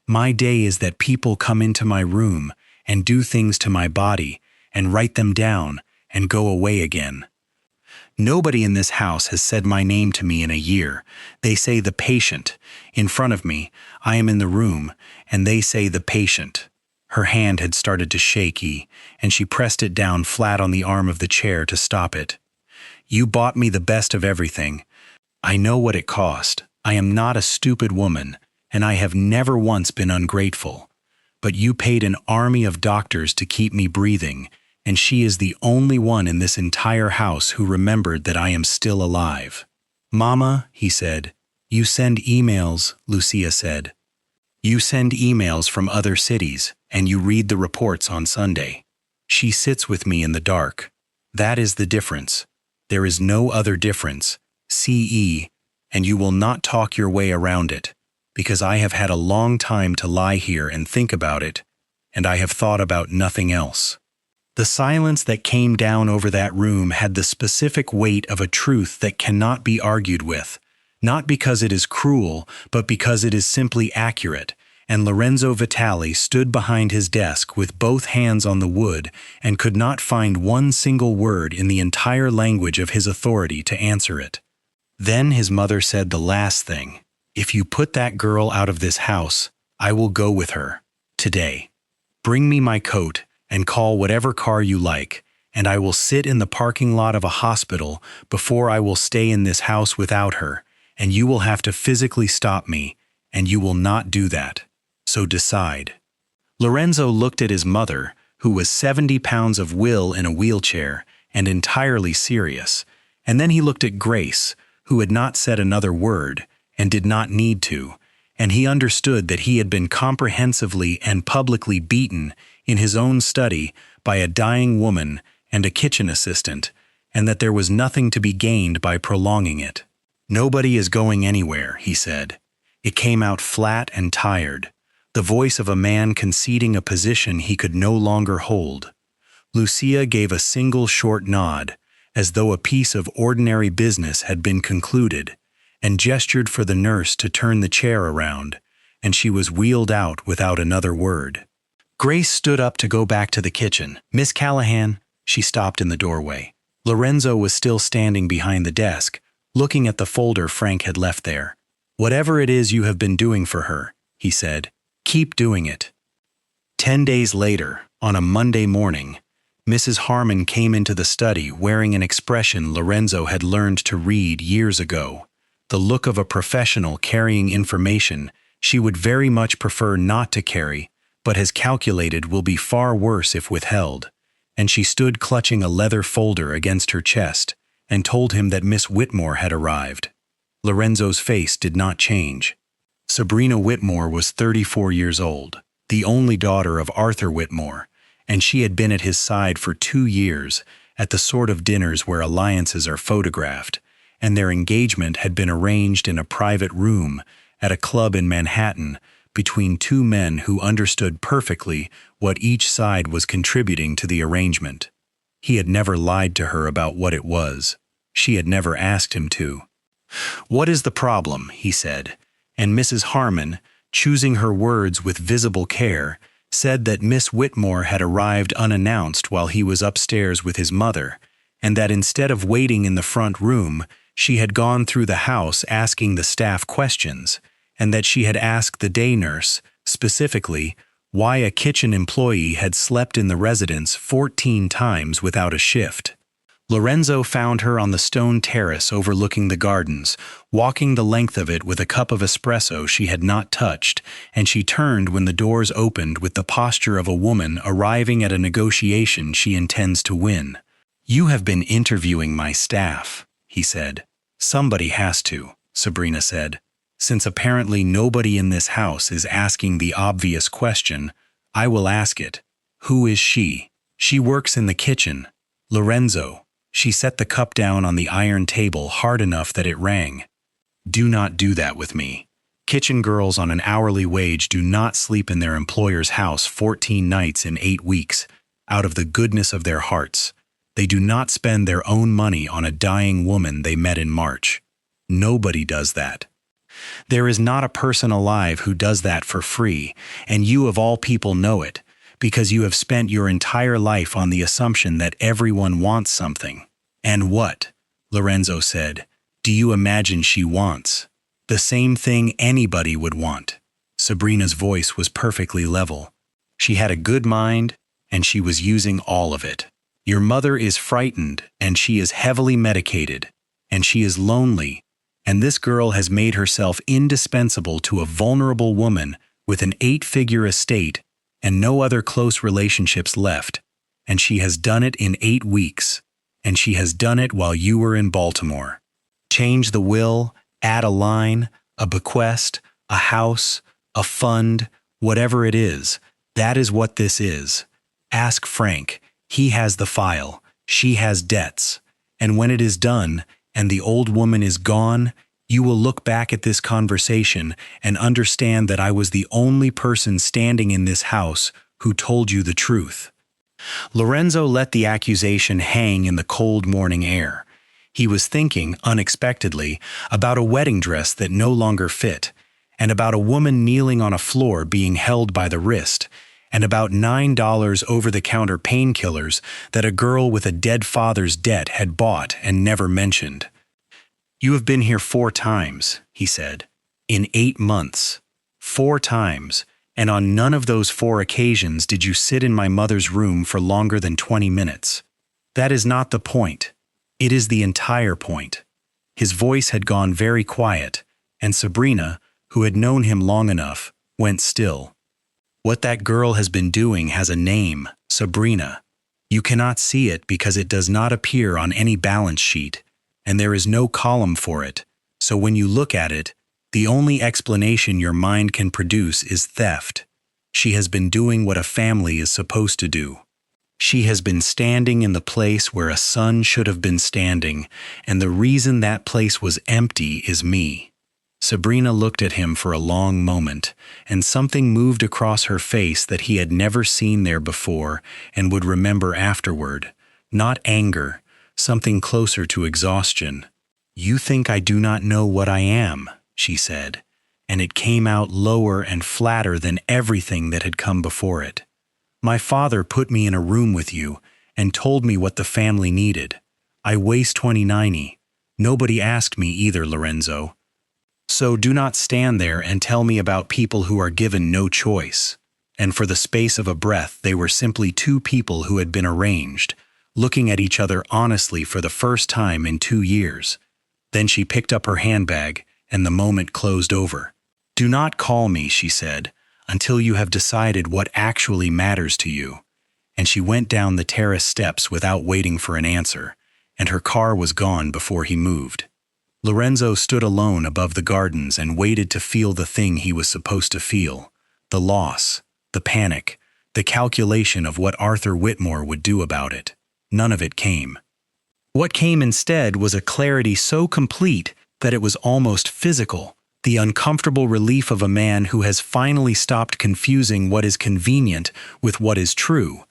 My day is that people come into my room and do things to my body and write them down and go away again. Nobody in this house has said my name to me in a year. They say the patient. In front of me, I am in the room, and they say the patient. Her hand had started to shake, and she pressed it down flat on the arm of the chair to stop it. You bought me the best of everything. I know what it cost. I am not a stupid woman, and I have never once been ungrateful. But you paid an army of doctors to keep me breathing, and she is the only one in this entire house who remembered that I am still alive. Mama, he said. You send emails, Lucia said. You send emails from other cities, and you read the reports on Sunday. She sits with me in the dark. That is the difference. There is no other difference. CE, and you will not talk your way around it, because I have had a long time to lie here and think about it, and I have thought about nothing else. The silence that came down over that room had the specific weight of a truth that cannot be argued with, not because it is cruel, but because it is simply accurate, and Lorenzo Vitale stood behind his desk with both hands on the wood and could not find one single word in the entire language of his authority to answer it. Then his mother said the last thing. If you put that girl out of this house, I will go with her. Today. Bring me my coat and call whatever car you like, and I will sit in the parking lot of a hospital before I will stay in this house without her, and you will have to physically stop me, and you will not do that. So decide. Lorenzo looked at his mother, who was 70 pounds of will in a wheelchair and entirely serious, and then he looked at Grace, who had not said another word and did not need to, and he understood that he had been comprehensively and publicly beaten in his own study by a dying woman and a kitchen assistant, and that there was nothing to be gained by prolonging it. Nobody is going anywhere, he said. It came out flat and tired. the voice of a man conceding a position he could no longer hold. Lucia gave a single short nod, as though a piece of ordinary business had been concluded, and gestured for the nurse to turn the chair around, and she was wheeled out without another word. Grace stood up to go back to the kitchen. "Miss Callahan," she stopped in the doorway. Lorenzo was still standing behind the desk, looking at the folder Frank had left there. "Whatever it is you have been doing for her," he said, "keep doing it." 10 days later, on a Monday morning, Mrs. Harmon came into the study wearing an expression Lorenzo had learned to read years ago, the look of a professional carrying information she would very much prefer not to carry, but has calculated will be far worse if withheld, and she stood clutching a leather folder against her chest and told him that Miss Whitmore had arrived. Lorenzo's face did not change. Sabrina Whitmore was 34 years old, the only daughter of Arthur Whitmore, and she had been at his side for 2 years at the sort of dinners where alliances are photographed, and their engagement had been arranged in a private room at a club in Manhattan between two men who understood perfectly what each side was contributing to the arrangement. He had never lied to her about what it was. She had never asked him to. "What is the problem?" he said, and Mrs. Harmon, choosing her words with visible care, said that Miss Whitmore had arrived unannounced while he was upstairs with his mother, and that instead of waiting in the front room, she had gone through the house asking the staff questions, and that she had asked the day nurse, specifically, why a kitchen employee had slept in the residence 14 times without a shift. Lorenzo found her on the stone terrace overlooking the gardens, walking the length of it with a cup of espresso she had not touched, and she turned when the doors opened with the posture of a woman arriving at a negotiation she intends to win. "You have been interviewing my staff," he said. "Somebody has to," Sabrina said. "Since apparently nobody in this house is asking the obvious question, I will ask it. Who is she? She works in the kitchen. Lorenzo." She set the cup down on the iron table hard enough that it rang. "Do not do that with me. Kitchen girls on an hourly wage do not sleep in their employer's house 14 nights in 8 weeks, out of the goodness of their hearts. They do not spend their own money on a dying woman they met in March. Nobody does that. There is not a person alive who does that for free, and you of all people know it, because you have spent your entire life on the assumption that everyone wants something." "And what," Lorenzo said, "do you imagine she wants?" "The same thing anybody would want." Sabrina's voice was perfectly level. She had a good mind, and she was using all of it. "Your mother is frightened, and she is heavily medicated, and she is lonely, and this girl has made herself indispensable to a vulnerable woman with an 8-figure estate and no other close relationships left, and she has done it in 8 weeks, and she has done it while you were in Baltimore. Change the will, add a line, a bequest, a house, a fund, whatever it is, that is what this is. Ask Frank, he has the file, she has debts, and when it is done, and the old woman is gone, you will look back at this conversation and understand that I was the only person standing in this house who told you the truth." Lorenzo let the accusation hang in the cold morning air. He was thinking, unexpectedly, about a wedding dress that no longer fit, and about a woman kneeling on a floor being held by the wrist, and about $9 over-the-counter painkillers that a girl with a dead father's debt had bought and never mentioned. "You have been here 4 times, he said. "In 8 months. 4 times, and on none of those 4 occasions did you sit in my mother's room for longer than 20 minutes. That is not the point. It is the entire point." His voice had gone very quiet, and Sabrina, who had known him long enough, went still. "What that girl has been doing has a name, Sabrina. You cannot see it because it does not appear on any balance sheet, and there is no column for it, so when you look at it, the only explanation your mind can produce is theft. She has been doing what a family is supposed to do. She has been standing in the place where a son should have been standing, and the reason that place was empty is me." Sabrina looked at him for a long moment, and something moved across her face that he had never seen there before and would remember afterward. Not anger, something closer to exhaustion. "You think I do not know what I am," she said, and it came out lower and flatter than everything that had come before it. "My father put me in a room with you and told me what the family needed. I waste 2090. Nobody asked me either, Lorenzo. So do not stand there and tell me about people who are given no choice." And for the space of a breath, they were simply two people who had been arranged, looking at each other honestly for the first time in 2 years. Then she picked up her handbag, and the moment closed over. "Do not call me," she said, "until you have decided what actually matters to you." And she went down the terrace steps without waiting for an answer, and her car was gone before he moved. Lorenzo stood alone above the gardens and waited to feel the thing he was supposed to feel: the loss, the panic, the calculation of what Arthur Whitmore would do about it. None of it came. What came instead was a clarity so complete that it was almost physical, the uncomfortable relief of a man who has finally stopped confusing what is convenient with what is true.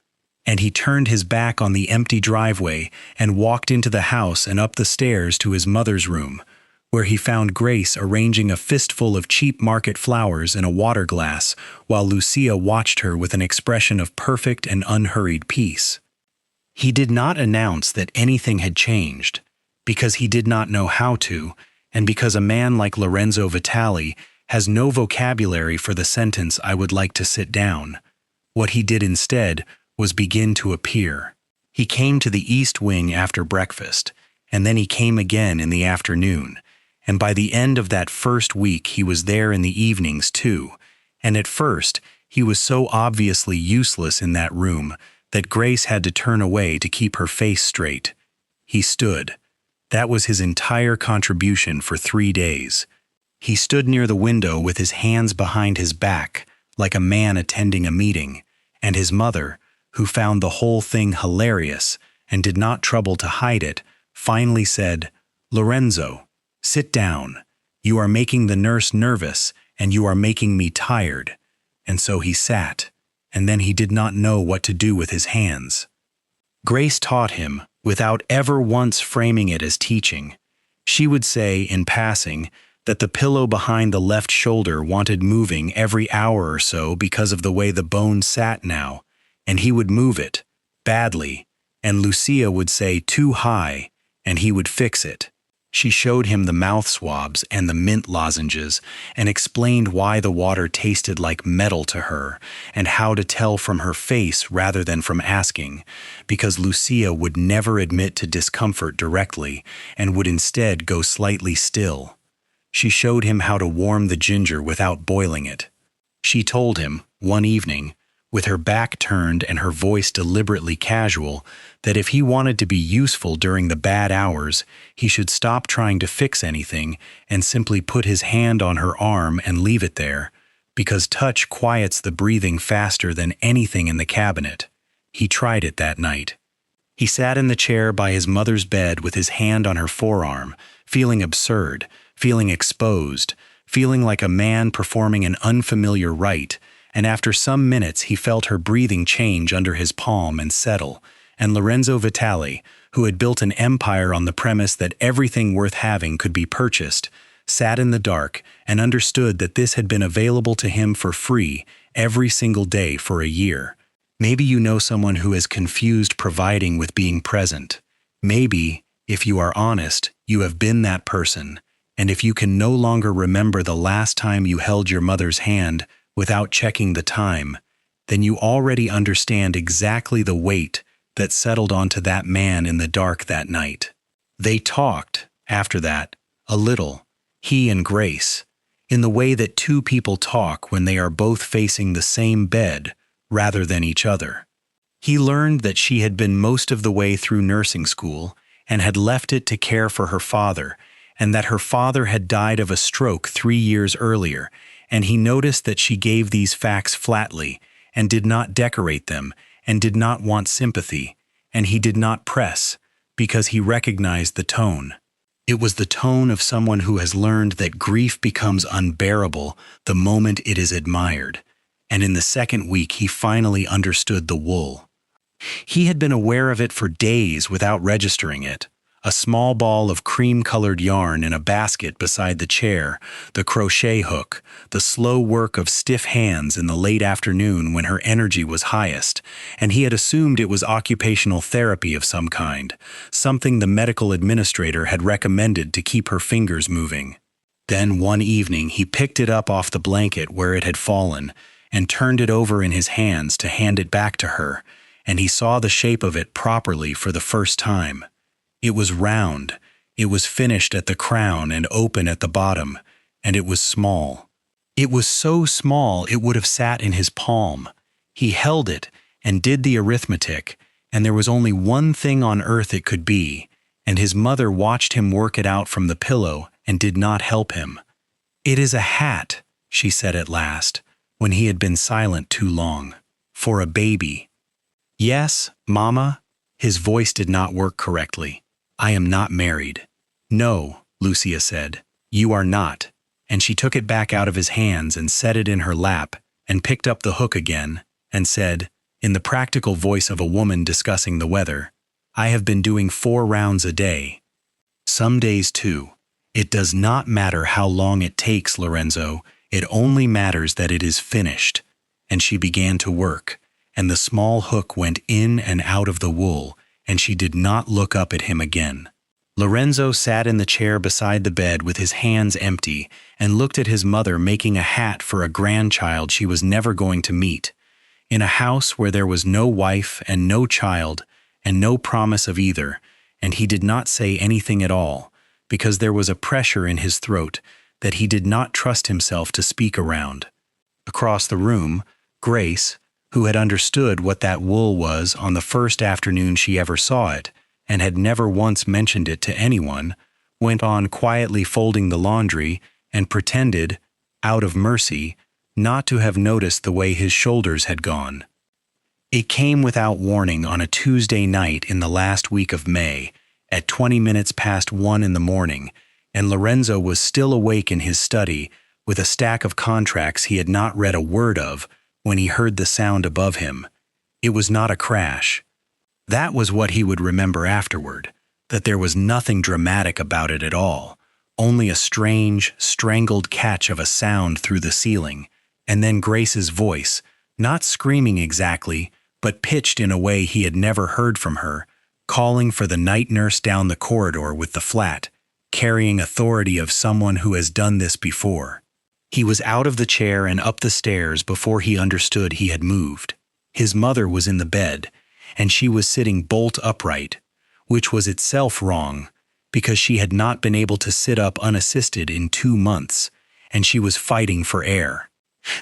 And he turned his back on the empty driveway and walked into the house and up the stairs to his mother's room, where he found Grace arranging a fistful of cheap market flowers in a water glass while Lucia watched her with an expression of perfect and unhurried peace. He did not announce that anything had changed, because he did not know how to, and because a man like Lorenzo Vitale has no vocabulary for the sentence "I would like to sit down." What he did instead was begin to appear. He came to the East Wing after breakfast, and then he came again in the afternoon, and by the end of that first week he was there in the evenings too, and at first he was so obviously useless in that room that Grace had to turn away to keep her face straight. He stood. That was his entire contribution for 3 days. He stood near the window with his hands behind his back, like a man attending a meeting, and his mother, who found the whole thing hilarious and did not trouble to hide it, finally said, "Lorenzo, sit down. You are making the nurse nervous, and you are making me tired." And so he sat, and then he did not know what to do with his hands. Grace taught him, without ever once framing it as teaching. She would say, in passing, that the pillow behind the left shoulder wanted moving every hour or so because of the way the bone sat now, and he would move it, badly, and Lucia would say too high, and he would fix it. She showed him the mouth swabs and the mint lozenges and explained why the water tasted like metal to her and how to tell from her face rather than from asking, because Lucia would never admit to discomfort directly and would instead go slightly still. She showed him how to warm the ginger without boiling it. She told him, one evening, with her back turned and her voice deliberately casual, that if he wanted to be useful during the bad hours, he should stop trying to fix anything and simply put his hand on her arm and leave it there, because touch quiets the breathing faster than anything in the cabinet. He tried it that night. He sat in the chair by his mother's bed with his hand on her forearm, feeling absurd, feeling exposed, feeling like a man performing an unfamiliar rite, and after some minutes he felt her breathing change under his palm and settle, and Lorenzo Vitale, who had built an empire on the premise that everything worth having could be purchased, sat in the dark and understood that this had been available to him for free every single day for a year. Maybe you know someone who has confused providing with being present. Maybe, if you are honest, you have been that person, and if you can no longer remember the last time you held your mother's hand without checking the time, then you already understand exactly the weight that settled onto that man in the dark that night. They talked, after that, a little, he and Grace, in the way that two people talk when they are both facing the same bed rather than each other. He learned that she had been most of the way through nursing school and had left it to care for her father, and that her father had died of a stroke 3 years earlier, and he noticed that she gave these facts flatly and did not decorate them and did not want sympathy, and he did not press because he recognized the tone. It was the tone of someone who has learned that grief becomes unbearable the moment it is admired, and in the second week he finally understood the wool. He had been aware of it for days without registering it. A small ball of cream-colored yarn in a basket beside the chair, the crochet hook, the slow work of stiff hands in the late afternoon when her energy was highest, and he had assumed it was occupational therapy of some kind, something the medical administrator had recommended to keep her fingers moving. Then one evening he picked it up off the blanket where it had fallen and turned it over in his hands to hand it back to her, and he saw the shape of it properly for the first time. It was round, it was finished at the crown and open at the bottom, and it was small. It was so small it would have sat in his palm. He held it and did the arithmetic, and there was only one thing on earth it could be, and his mother watched him work it out from the pillow and did not help him. "It is a hat," she said at last, when he had been silent too long. "For a baby." "Yes, Mama." His voice did not work correctly. "I am not married." "No," Lucia said, "you are not." And she took it back out of his hands and set it in her lap and picked up the hook again and said, in the practical voice of a woman discussing the weather, "I have been doing 4 rounds a day. Some days 2. It does not matter how long it takes, Lorenzo. It only matters that it is finished." And she began to work, and the small hook went in and out of the wool, and she did not look up at him again. Lorenzo sat in the chair beside the bed with his hands empty and looked at his mother making a hat for a grandchild she was never going to meet, in a house where there was no wife and no child and no promise of either, and he did not say anything at all, because there was a pressure in his throat that he did not trust himself to speak around. Across the room, Grace, who had understood what that wool was on the first afternoon she ever saw it, and had never once mentioned it to anyone, went on quietly folding the laundry and pretended, out of mercy, not to have noticed the way his shoulders had gone. It came without warning on a Tuesday night in the last week of May, at 20 minutes past 1 in the morning, and Lorenzo was still awake in his study with a stack of contracts he had not read a word of, when he heard the sound above him. It was not a crash. That was what he would remember afterward, that there was nothing dramatic about it at all, only a strange, strangled catch of a sound through the ceiling, and then Grace's voice, not screaming exactly, but pitched in a way he had never heard from her, calling for the night nurse down the corridor with the flat, carrying authority of someone who has done this before. He was out of the chair and up the stairs before he understood he had moved. His mother was in the bed, and she was sitting bolt upright, which was itself wrong, because she had not been able to sit up unassisted in 2 months, and she was fighting for air.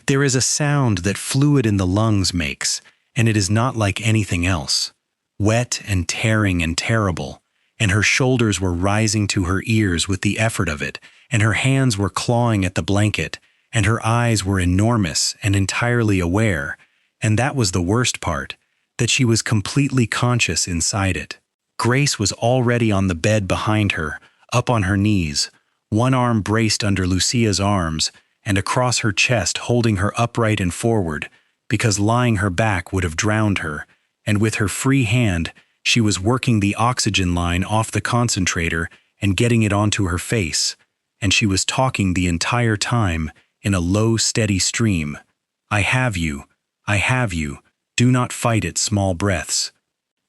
There is a sound that fluid in the lungs makes, and it is not like anything else. Wet and tearing and terrible, and her shoulders were rising to her ears with the effort of it, and her hands were clawing at the blanket, and her eyes were enormous and entirely aware, and that was the worst part, that she was completely conscious inside it. Grace was already on the bed behind her, up on her knees, one arm braced under Lucia's arms, and across her chest holding her upright and forward, because lying her back would have drowned her, and with her free hand she was working the oxygen line off the concentrator and getting it onto her face, and she was talking the entire time in a low, steady stream. "I have you. I have you. Do not fight it," small breaths.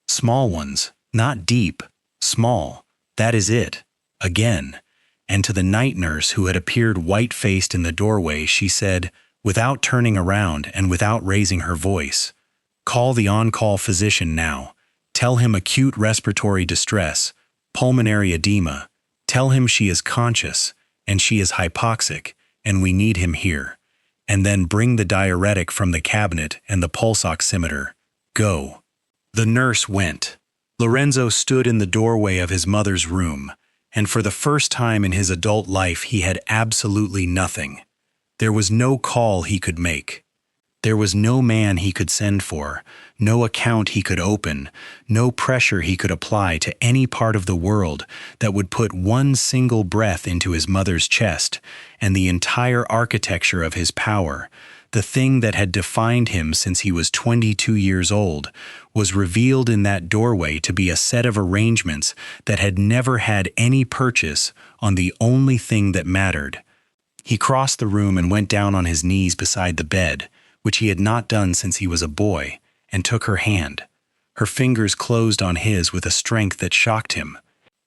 Small ones, not deep, small. That is it. Again. And to the night nurse who had appeared white-faced in the doorway, she said, without turning around and without raising her voice, "Call the on-call physician now. Tell him acute respiratory distress, pulmonary edema. Tell him she is conscious, and she is hypoxic, and we need him here. And then bring the diuretic from the cabinet and the pulse oximeter. Go." The nurse went. Lorenzo stood in the doorway of his mother's room, and for the first time in his adult life he had absolutely nothing. There was no call he could make. There was no man he could send for, no account he could open, no pressure he could apply to any part of the world that would put one single breath into his mother's chest, and the entire architecture of his power, the thing that had defined him since he was 22 years old, was revealed in that doorway to be a set of arrangements that had never had any purchase on the only thing that mattered. He crossed the room and went down on his knees beside the bed, which he had not done since he was a boy, and took her hand. Her fingers closed on his with a strength that shocked him,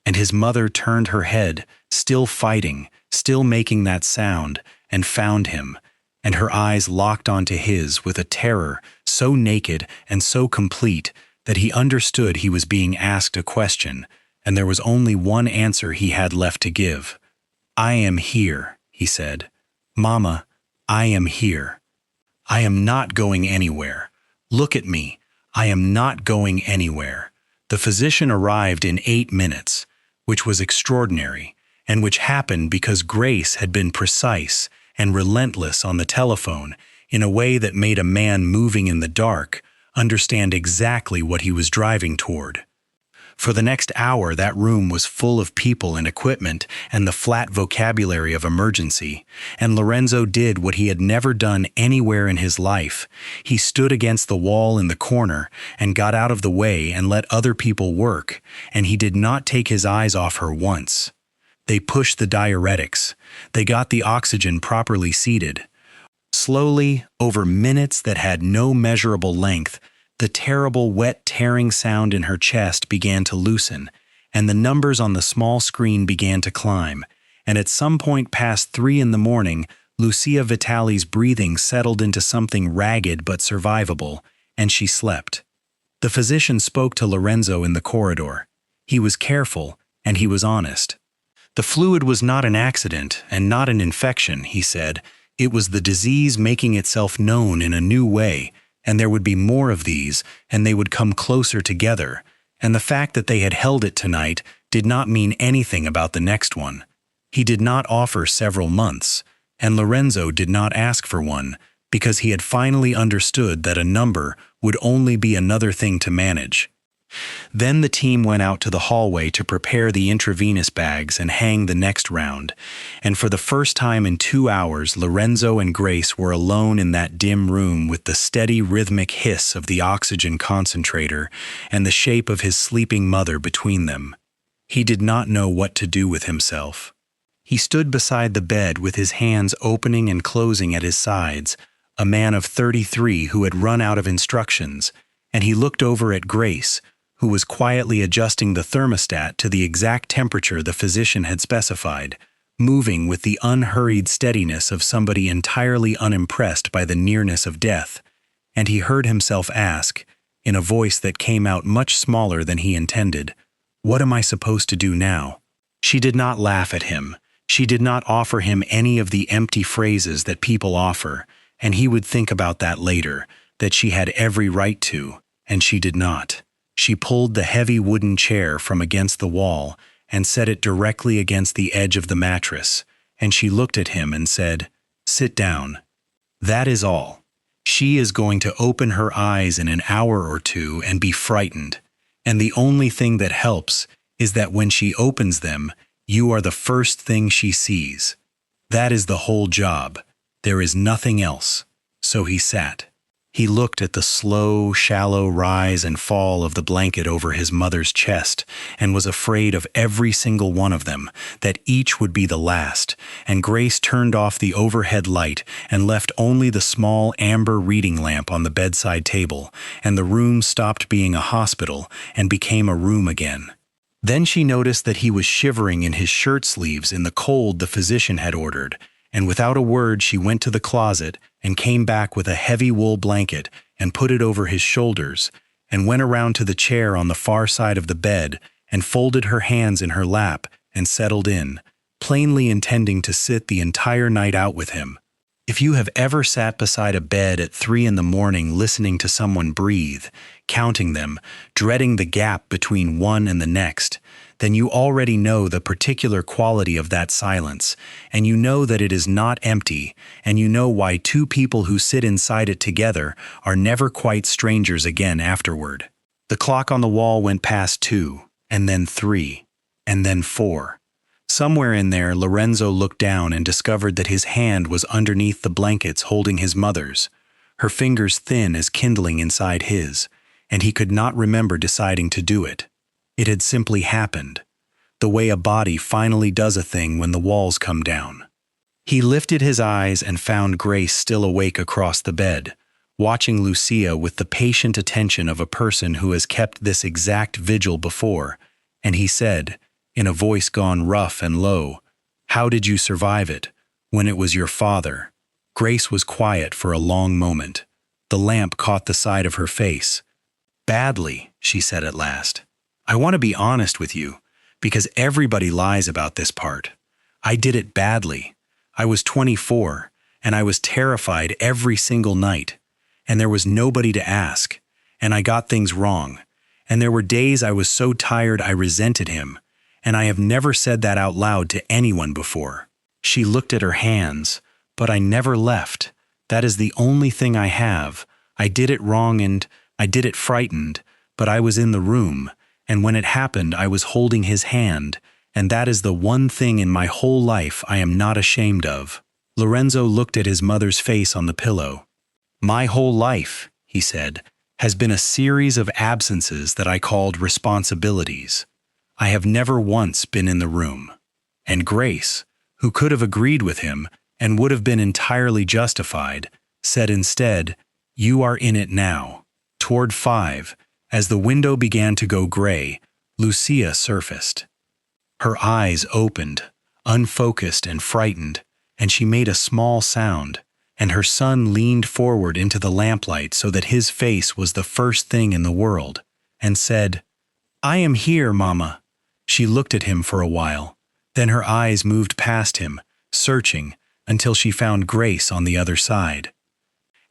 and his mother turned her head, still fighting, still making that sound, and found him, and her eyes locked onto his with a terror so naked and so complete that he understood he was being asked a question, and there was only one answer he had left to give. "I am here," he said. "Mama, I am here. I am not going anywhere. Look at me. I am not going anywhere." The physician arrived in 8 minutes, which was extraordinary, and which happened because Grace had been precise and relentless on the telephone in a way that made a man moving in the dark understand exactly what he was driving toward. For the next hour, that room was full of people and equipment and the flat vocabulary of emergency, and Lorenzo did what he had never done anywhere in his life. He stood against the wall in the corner and got out of the way and let other people work, and he did not take his eyes off her once. They pushed the diuretics. They got the oxygen properly seated. Slowly, over minutes that had no measurable length, the terrible wet tearing sound in her chest began to loosen, and the numbers on the small screen began to climb, and at some point past 3 in the morning, Lucia Vitale's breathing settled into something ragged but survivable, and she slept. The physician spoke to Lorenzo in the corridor. He was careful, and he was honest. The fluid was not an accident and not an infection, he said. It was the disease making itself known in a new way, and there would be more of these, and they would come closer together, and the fact that they had held it tonight did not mean anything about the next one. He did not offer several months, and Lorenzo did not ask for one, because he had finally understood that a number would only be another thing to manage. Then the team went out to the hallway to prepare the intravenous bags and hang the next round, and for the first time in 2 hours, Lorenzo and Grace were alone in that dim room with the steady rhythmic hiss of the oxygen concentrator and the shape of his sleeping mother between them. He did not know what to do with himself. He stood beside the bed with his hands opening and closing at his sides, a man of 33 who had run out of instructions, and he looked over at Grace, who was quietly adjusting the thermostat to the exact temperature the physician had specified, moving with the unhurried steadiness of somebody entirely unimpressed by the nearness of death, and he heard himself ask, in a voice that came out much smaller than he intended, "What am I supposed to do now?" She did not laugh at him. She did not offer him any of the empty phrases that people offer, and he would think about that later, that she had every right to, and she did not. She pulled the heavy wooden chair from against the wall and set it directly against the edge of the mattress, and she looked at him and said, "Sit down." That is all. She is going to open her eyes in an hour or two and be frightened, and the only thing that helps is that when she opens them, you are the first thing she sees. That is the whole job. There is nothing else. So he sat. He looked at the slow, shallow rise and fall of the blanket over his mother's chest and was afraid of every single one of them, that each would be the last, and Grace turned off the overhead light and left only the small amber reading lamp on the bedside table, and the room stopped being a hospital and became a room again. Then she noticed that he was shivering in his shirt sleeves in the cold the physician had ordered, and without a word she went to the closet and came back with a heavy wool blanket and put it over his shoulders, and went around to the chair on the far side of the bed and folded her hands in her lap and settled in, plainly intending to sit the entire night out with him. If you have ever sat beside a bed at 3 in the morning listening to someone breathe, counting them, dreading the gap between one and the next, then you already know the particular quality of that silence, and you know that it is not empty, and you know why two people who sit inside it together are never quite strangers again afterward. The clock on the wall went past 2, and then 3, and then 4. Somewhere in there, Lorenzo looked down and discovered that his hand was underneath the blankets holding his mother's, her fingers thin as kindling inside his, and he could not remember deciding to do it. It had simply happened, the way a body finally does a thing when the walls come down. He lifted his eyes and found Grace still awake across the bed, watching Lucia with the patient attention of a person who has kept this exact vigil before, and he said, in a voice gone rough and low, "How did you survive it, when it was your father?" Grace was quiet for a long moment. The lamp caught the side of her face. "Badly," she said at last. "I want to be honest with you, because everybody lies about this part. I did it badly. I was 24, and I was terrified every single night, and there was nobody to ask, and I got things wrong, and there were days I was so tired I resented him, and I have never said that out loud to anyone before." She looked at her hands. "But I never left. That is the only thing I have. I did it wrong and I did it frightened, but I was in the room, and when it happened I was holding his hand, and that is the one thing in my whole life I am not ashamed of." Lorenzo looked at his mother's face on the pillow. "My whole life," he said, "has been a series of absences that I called responsibilities. I have never once been in the room." And Grace, who could have agreed with him and would have been entirely justified, said instead, "You are in it now." Toward 5, as the window began to go gray, Lucia surfaced. Her eyes opened, unfocused and frightened, and she made a small sound, and her son leaned forward into the lamplight so that his face was the first thing in the world, and said, "I am here, Mama." She looked at him for a while, then her eyes moved past him, searching, until she found Grace on the other side.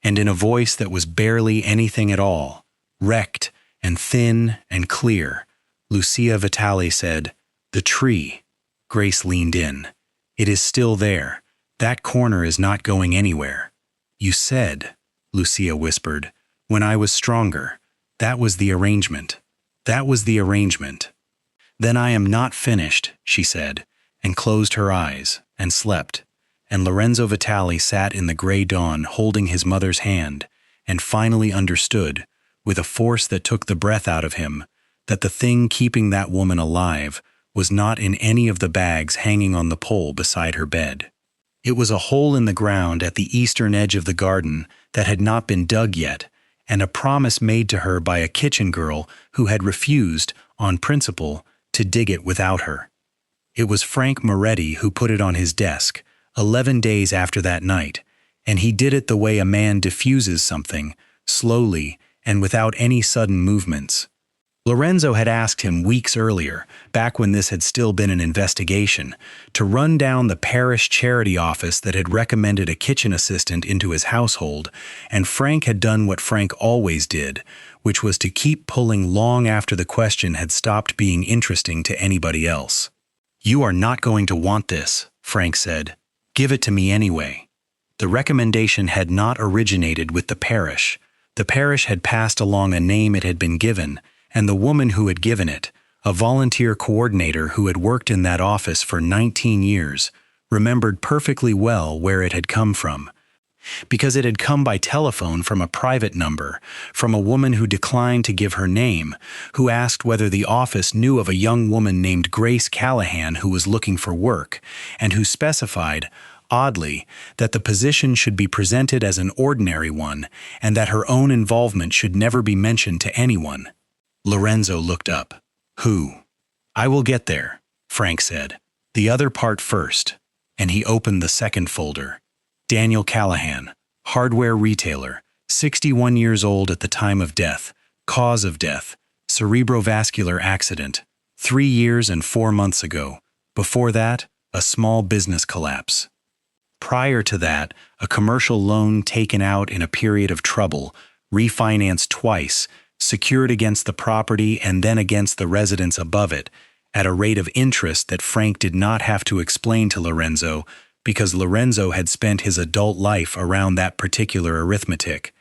And in a voice that was barely anything at all, wrecked and thin and clear, Lucia Vitale said, "The tree." Grace leaned in. "It is still there. That corner is not going anywhere." "You said," Lucia whispered, "when I was stronger. That was the arrangement. That was the arrangement." "Then I am not finished," she said, and closed her eyes, and slept. And Lorenzo Vitale sat in the gray dawn holding his mother's hand, and finally understood, with a force that took the breath out of him, that the thing keeping that woman alive was not in any of the bags hanging on the pole beside her bed. It was a hole in the ground at the eastern edge of the garden that had not been dug yet, and a promise made to her by a kitchen girl who had refused, on principle, to dig it without her. It was Frank Moretti who put it on his desk, 11 days after that night, and he did it the way a man diffuses something, slowly and without any sudden movements. Lorenzo had asked him weeks earlier, back when this had still been an investigation, to run down the parish charity office that had recommended a kitchen assistant into his household, and Frank had done what Frank always did, which was to keep pulling long after the question had stopped being interesting to anybody else. "You are not going to want this," Frank said. "Give it to me anyway." The recommendation had not originated with the parish. The parish had passed along a name it had been given, and the woman who had given it, a volunteer coordinator who had worked in that office for 19 years, remembered perfectly well where it had come from. Because it had come by telephone from a private number, from a woman who declined to give her name, who asked whether the office knew of a young woman named Grace Callahan who was looking for work, and who specified, oddly, that the position should be presented as an ordinary one, and that her own involvement should never be mentioned to anyone. Lorenzo looked up. "Who?" "I will get there," Frank said. "The other part first." And he opened the second folder. Daniel Callahan, hardware retailer, 61 years old at the time of death, cause of death, cerebrovascular accident, 3 years and 4 months ago. Before that, a small business collapse. Prior to that, a commercial loan taken out in a period of trouble, refinanced twice, secured against the property and then against the residents above it, at a rate of interest that Frank did not have to explain to Lorenzo because Lorenzo had spent his adult life around that particular arithmetic.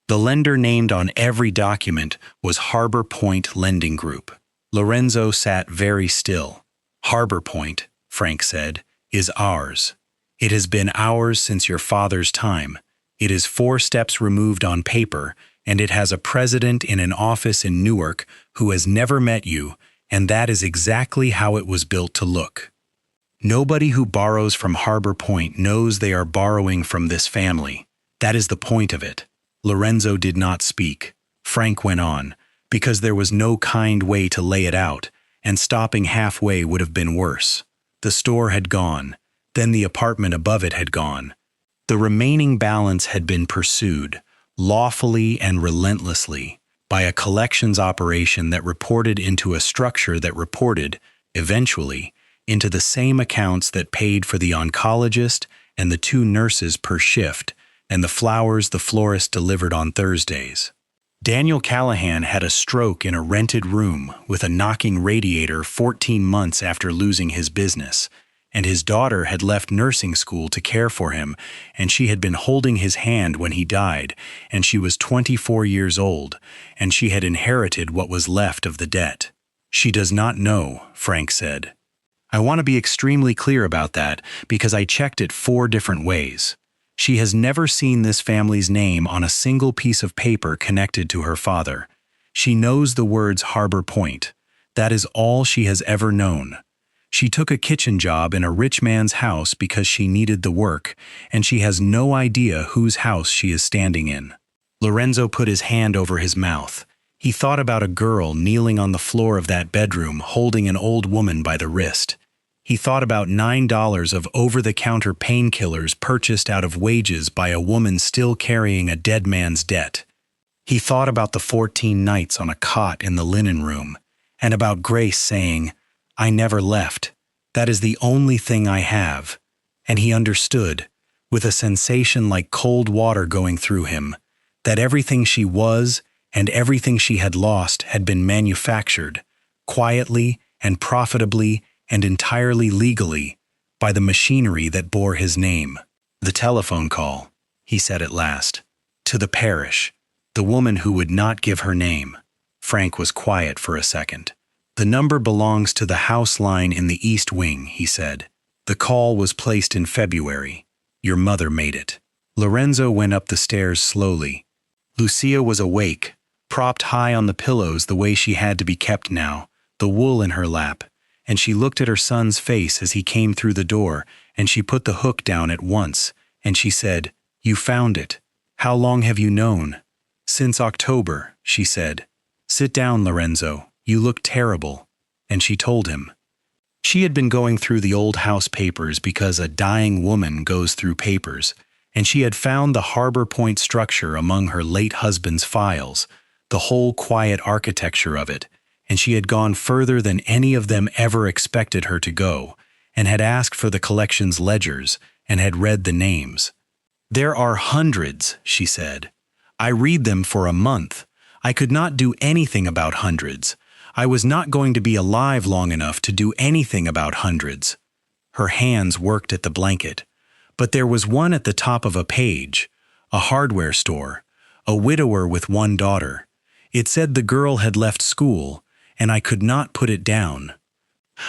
The lender named on every document was Harbor Point Lending Group. Lorenzo sat very still. Harbor Point, Frank said, is ours. It has been ours since your father's time. It is 4 steps removed on paper, and it has a president in an office in Newark who has never met you, and that is exactly how it was built to look. Nobody who borrows from Harbor Point knows they are borrowing from this family. That is the point of it. Lorenzo did not speak. Frank went on, because there was no kind way to lay it out, and stopping halfway would have been worse. The store had gone. Then the apartment above it had gone. The remaining balance had been pursued, lawfully and relentlessly, by a collections operation that reported into a structure that reported, eventually, into the same accounts that paid for the oncologist and the 2 nurses per shift, and the flowers the florist delivered on Thursdays. Daniel Callahan had a stroke in a rented room with a knocking radiator 14 months after losing his business, and his daughter had left nursing school to care for him, and she had been holding his hand when he died, and she was 24 years old, and she had inherited what was left of the debt. She does not know, Frank said. I want to be extremely clear about that because I checked it 4 different ways. She has never seen this family's name on a single piece of paper connected to her father. She knows the words Harbor Point. That is all she has ever known. She took a kitchen job in a rich man's house because she needed the work, and she has no idea whose house she is standing in. Lorenzo put his hand over his mouth. He thought about a girl kneeling on the floor of that bedroom holding an old woman by the wrist. He thought about $9 of over-the-counter painkillers purchased out of wages by a woman still carrying a dead man's debt. He thought about the 14 nights on a cot in the linen room, and about Grace saying, I never left. That is the only thing I have. And he understood, with a sensation like cold water going through him, that everything she was and everything she had lost had been manufactured, quietly and profitably and entirely legally, by the machinery that bore his name. The telephone call, he said at last, to the parish, the woman who would not give her name. Frank was quiet for a second. The number belongs to the house line in the East Wing, he said. The call was placed in February. Your mother made it. Lorenzo went up the stairs slowly. Lucia was awake, propped high on the pillows the way she had to be kept now, the wool in her lap, and she looked at her son's face as he came through the door, and she put the hook down at once, and she said, You found it. How long have you known? Since October, she said. Sit down, Lorenzo. You look terrible. And she told him. She had been going through the old house papers because a dying woman goes through papers, and she had found the Harbor Point structure among her late husband's files, the whole quiet architecture of it, and she had gone further than any of them ever expected her to go, and had asked for the collection's ledgers, and had read the names. There are hundreds, she said. I read them for a month. I could not do anything about hundreds. I was not going to be alive long enough to do anything about hundreds. Her hands worked at the blanket. But there was one at the top of a page, a hardware store, a widower with 1 daughter. It said the girl had left school, and I could not put it down.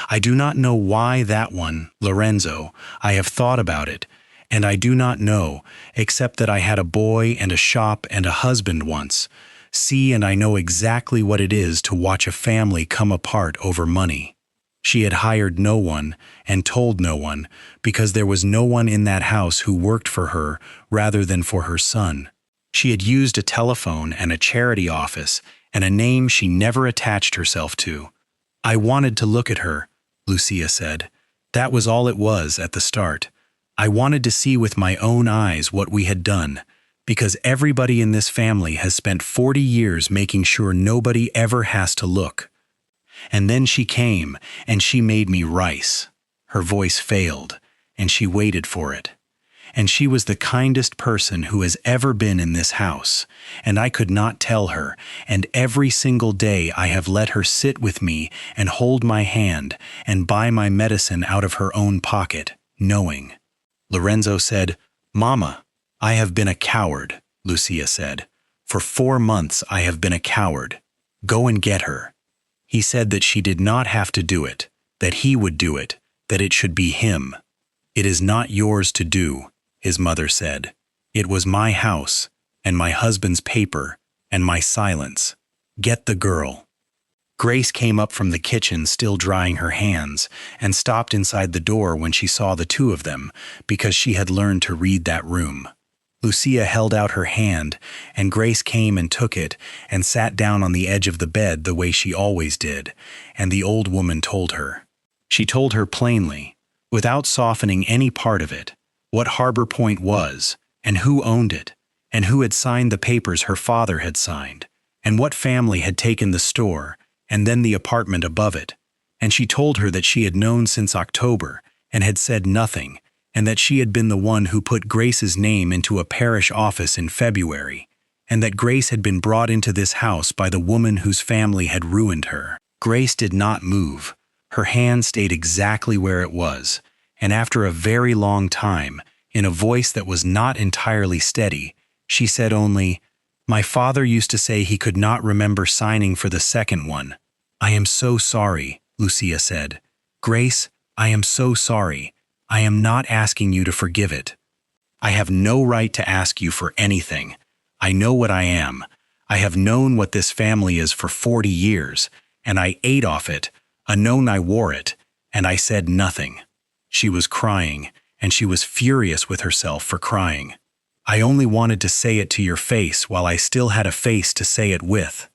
I do not know why that one, Lorenzo. I have thought about it, and I do not know, except that I had a boy and a shop and a husband once. See, and I know exactly what it is to watch a family come apart over money. She had hired no one and told no one because there was no one in that house who worked for her rather than for her son. She had used a telephone and a charity office and a name she never attached herself to. I wanted to look at her, Lucia said. That was all it was at the start. I wanted to see with my own eyes what we had done, because everybody in this family has spent 40 years making sure nobody ever has to look. And then she came, and she made me rice. Her voice failed, and she waited for it. and she was the kindest person who has ever been in this house, and I could not tell her, and every single day I have let her sit with me and hold my hand and buy my medicine out of her own pocket, knowing. Lorenzo said, "Mama, I have been a coward," Lucia said. "For 4 months I have been a coward. Go and get her." He said that she did not have to do it, that he would do it, that it should be him. "It is not yours to do," his mother said. "It was my house, and my husband's paper, and my silence. Get the girl." Grace came up from the kitchen still drying her hands, and stopped inside the door when she saw the two of them, because she had learned to read that room. Lucia held out her hand, and Grace came and took it, and sat down on the edge of the bed the way she always did, and the old woman told her. She told her plainly, without softening any part of it, what Harbor Point was, and who owned it, and who had signed the papers her father had signed, and what family had taken the store, and then the apartment above it. And she told her that she had known since October, and had said nothing, and that she had been the one who put Grace's name into a parish office in February, and that Grace had been brought into this house by the woman whose family had ruined her. Grace did not move. Her hand stayed exactly where it was, and after a very long time, in a voice that was not entirely steady, she said only, "My father used to say he could not remember signing for the second one." "I am so sorry," Lucia said. "Grace, I am so sorry. I am not asking you to forgive it. I have no right to ask you for anything. I know what I am. I have known what this family is for 40 years, and I ate off it, known I wore it, and I said nothing." She was crying, and she was furious with herself for crying. "I only wanted to say it to your face while I still had a face to say it with."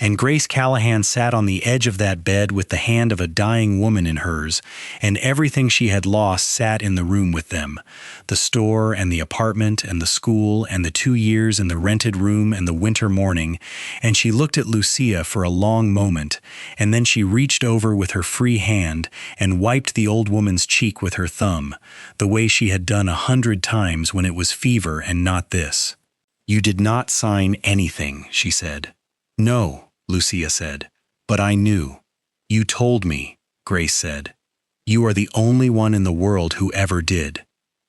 And Grace Callahan sat on the edge of that bed with the hand of a dying woman in hers, and everything she had lost sat in the room with them, the store and the apartment and the school and the 2 years in the rented room and the winter morning, and she looked at Lucia for a long moment, and then she reached over with her free hand and wiped the old woman's cheek with her thumb, the way she had done 100 times when it was fever and not this. "You did not sign anything," she said. "No," Lucia said, "but I knew. You told me," Grace said. "You are the only one in the world who ever did."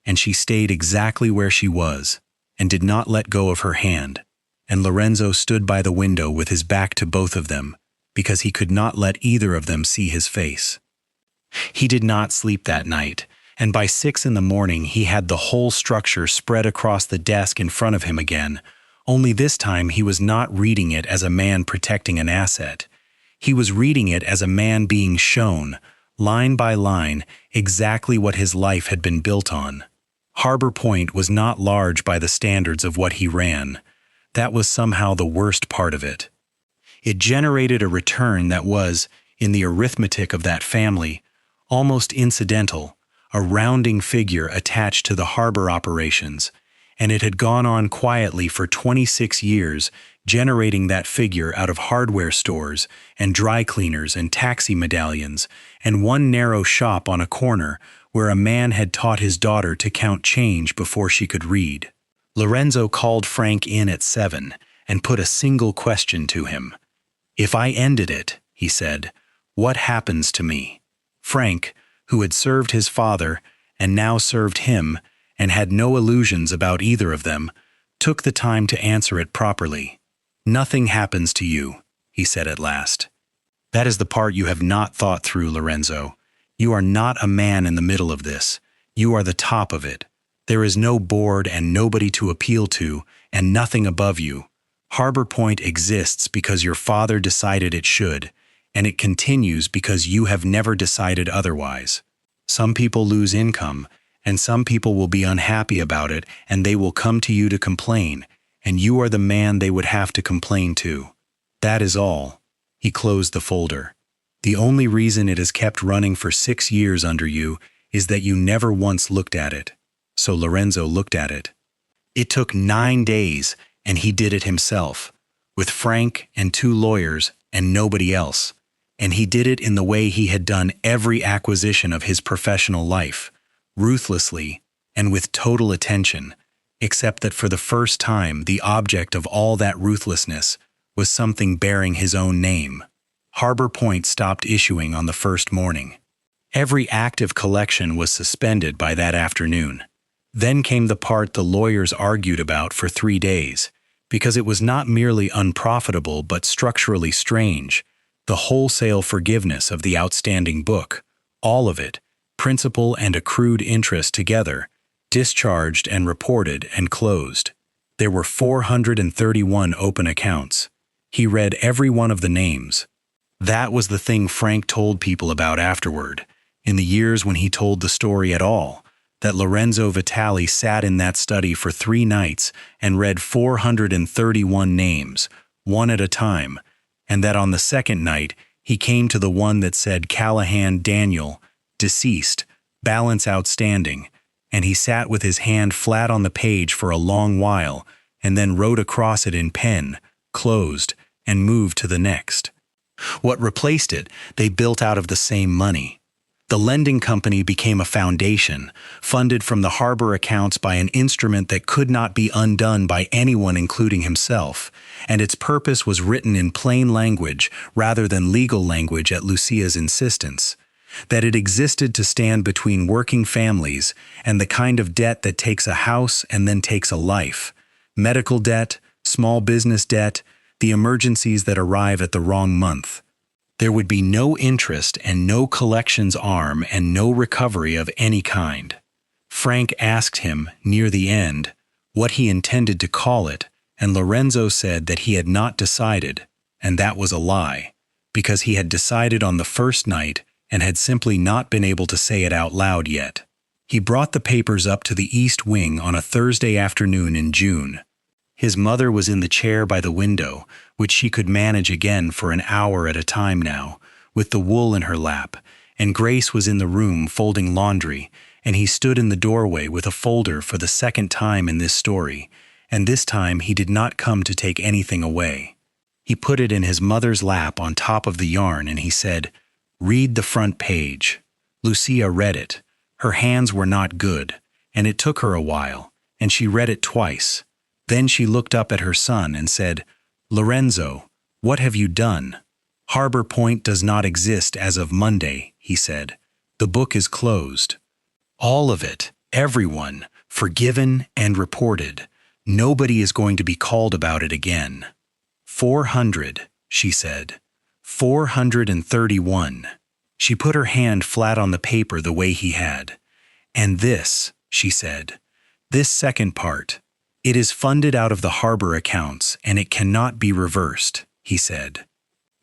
And she stayed exactly where she was, and did not let go of her hand, and Lorenzo stood by the window with his back to both of them, because he could not let either of them see his face. He did not sleep that night, and by 6 in the morning he had the whole structure spread across the desk in front of him again, only this time he was not reading it as a man protecting an asset. He was reading it as a man being shown, line by line, exactly what his life had been built on. Harbor Point was not large by the standards of what he ran. That was somehow the worst part of it. It generated a return that was, in the arithmetic of that family, almost incidental, a rounding figure attached to the harbor operations, and it had gone on quietly for 26 years, generating that figure out of hardware stores and dry cleaners and taxi medallions, and one narrow shop on a corner where a man had taught his daughter to count change before she could read. Lorenzo called Frank in at 7 and put a single question to him. "If I ended it," he said, "what happens to me?" Frank, who had served his father and now served him, and had no illusions about either of them, took the time to answer it properly. "Nothing happens to you," he said at last. "That is the part you have not thought through, Lorenzo. You are not a man in the middle of this. You are the top of it. There is no board and nobody to appeal to, and nothing above you. Harbor Point exists because your father decided it should, and it continues because you have never decided otherwise. Some people lose income, and some people will be unhappy about it, and they will come to you to complain, and you are the man they would have to complain to. That is all." He closed the folder. "The only reason it has kept running for 6 years under you is that you never once looked at it." So Lorenzo looked at it. It took 9 days, and he did it himself, with Frank and 2 lawyers and nobody else. And he did it in the way he had done every acquisition of his professional life, ruthlessly, and with total attention, except that for the first time the object of all that ruthlessness was something bearing his own name. Harbor Point stopped issuing on the first morning. Every active collection was suspended by that afternoon. Then came the part the lawyers argued about for 3 days, because it was not merely unprofitable but structurally strange, the wholesale forgiveness of the outstanding book, all of it, principal and accrued interest together, discharged and reported and closed. There were 431 open accounts. He read every one of the names. That was the thing Frank told people about afterward, in the years when he told the story at all, that Lorenzo Vitale sat in that study for 3 nights and read 431 names, one at a time, and that on the second night he came to the one that said Callahan Daniel, deceased, balance outstanding, and he sat with his hand flat on the page for a long while and then wrote across it in pen, closed, and moved to the next. What replaced it, they built out of the same money. The lending company became a foundation, funded from the harbor accounts by an instrument that could not be undone by anyone including himself, and its purpose was written in plain language rather than legal language at Lucia's insistence, that it existed to stand between working families and the kind of debt that takes a house and then takes a life, medical debt, small business debt, the emergencies that arrive at the wrong month. There would be no interest and no collections arm and no recovery of any kind. Frank asked him, near the end, what he intended to call it, and Lorenzo said that he had not decided, and that was a lie, because he had decided on the first night and had simply not been able to say it out loud yet. He brought the papers up to the East Wing on a Thursday afternoon in June. His mother was in the chair by the window, which she could manage again for an hour at a time now, with the wool in her lap, and Grace was in the room folding laundry, and he stood in the doorway with a folder for the second time in this story, and this time he did not come to take anything away. He put it in his mother's lap on top of the yarn, and he said, "Read the front page." Lucia read it. Her hands were not good, and it took her a while, and she read it twice. Then she looked up at her son and said, "Lorenzo, what have you done?" "Harbor Point does not exist as of Monday," he said. "The book is closed. All of it, everyone, forgiven and reported. Nobody is going to be called about it again." 400, she said. 431. She put her hand flat on the paper the way he had. "And this," she said, "this second part, it is funded out of the harbor accounts and it cannot be reversed," he said.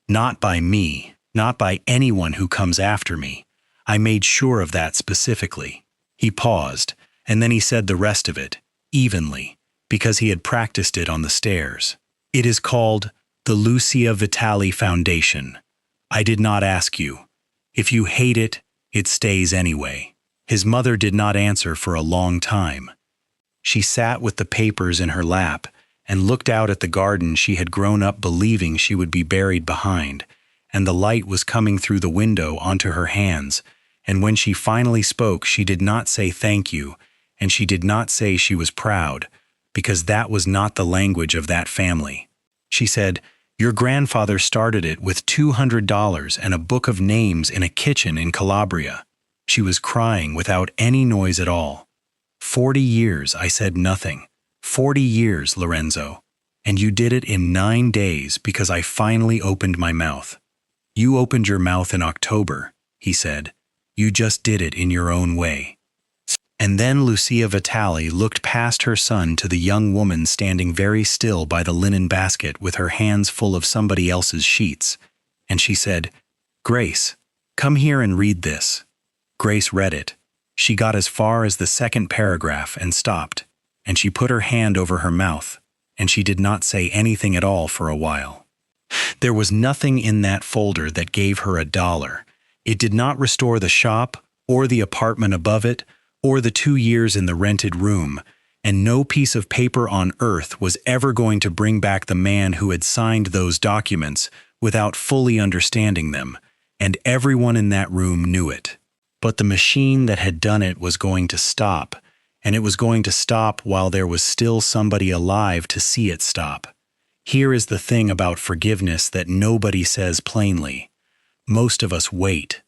"Not by me, not by anyone who comes after me. I made sure of that specifically." He paused, and then he said the rest of it, evenly, because he had practiced it on the stairs. "It is called the Lucia Vitale Foundation. I did not ask you. If you hate it, it stays anyway." His mother did not answer for a long time. She sat with the papers in her lap and looked out at the garden she had grown up believing she would be buried behind, and the light was coming through the window onto her hands, and when she finally spoke she did not say thank you, and she did not say she was proud, because that was not the language of that family. She said, "Your grandfather started it with $200 and a book of names in a kitchen in Calabria." She was crying without any noise at all. 40 years, I said nothing. 40 years, Lorenzo. And you did it in 9 days because I finally opened my mouth. You opened your mouth in October, he said. You just did it in your own way. And then Lucia Vitale looked past her son to the young woman standing very still by the linen basket with her hands full of somebody else's sheets, and she said, "Grace, come here and read this." Grace read it. She got as far as the second paragraph and stopped, and she put her hand over her mouth, and she did not say anything at all for a while. There was nothing in that folder that gave her $1. It did not restore the shop, or the apartment above it, or the 2 years in the rented room, and no piece of paper on earth was ever going to bring back the man who had signed those documents without fully understanding them, and everyone in that room knew it. But the machine that had done it was going to stop, and it was going to stop while there was still somebody alive to see it stop. Here is the thing about forgiveness that nobody says plainly. Most of us wait.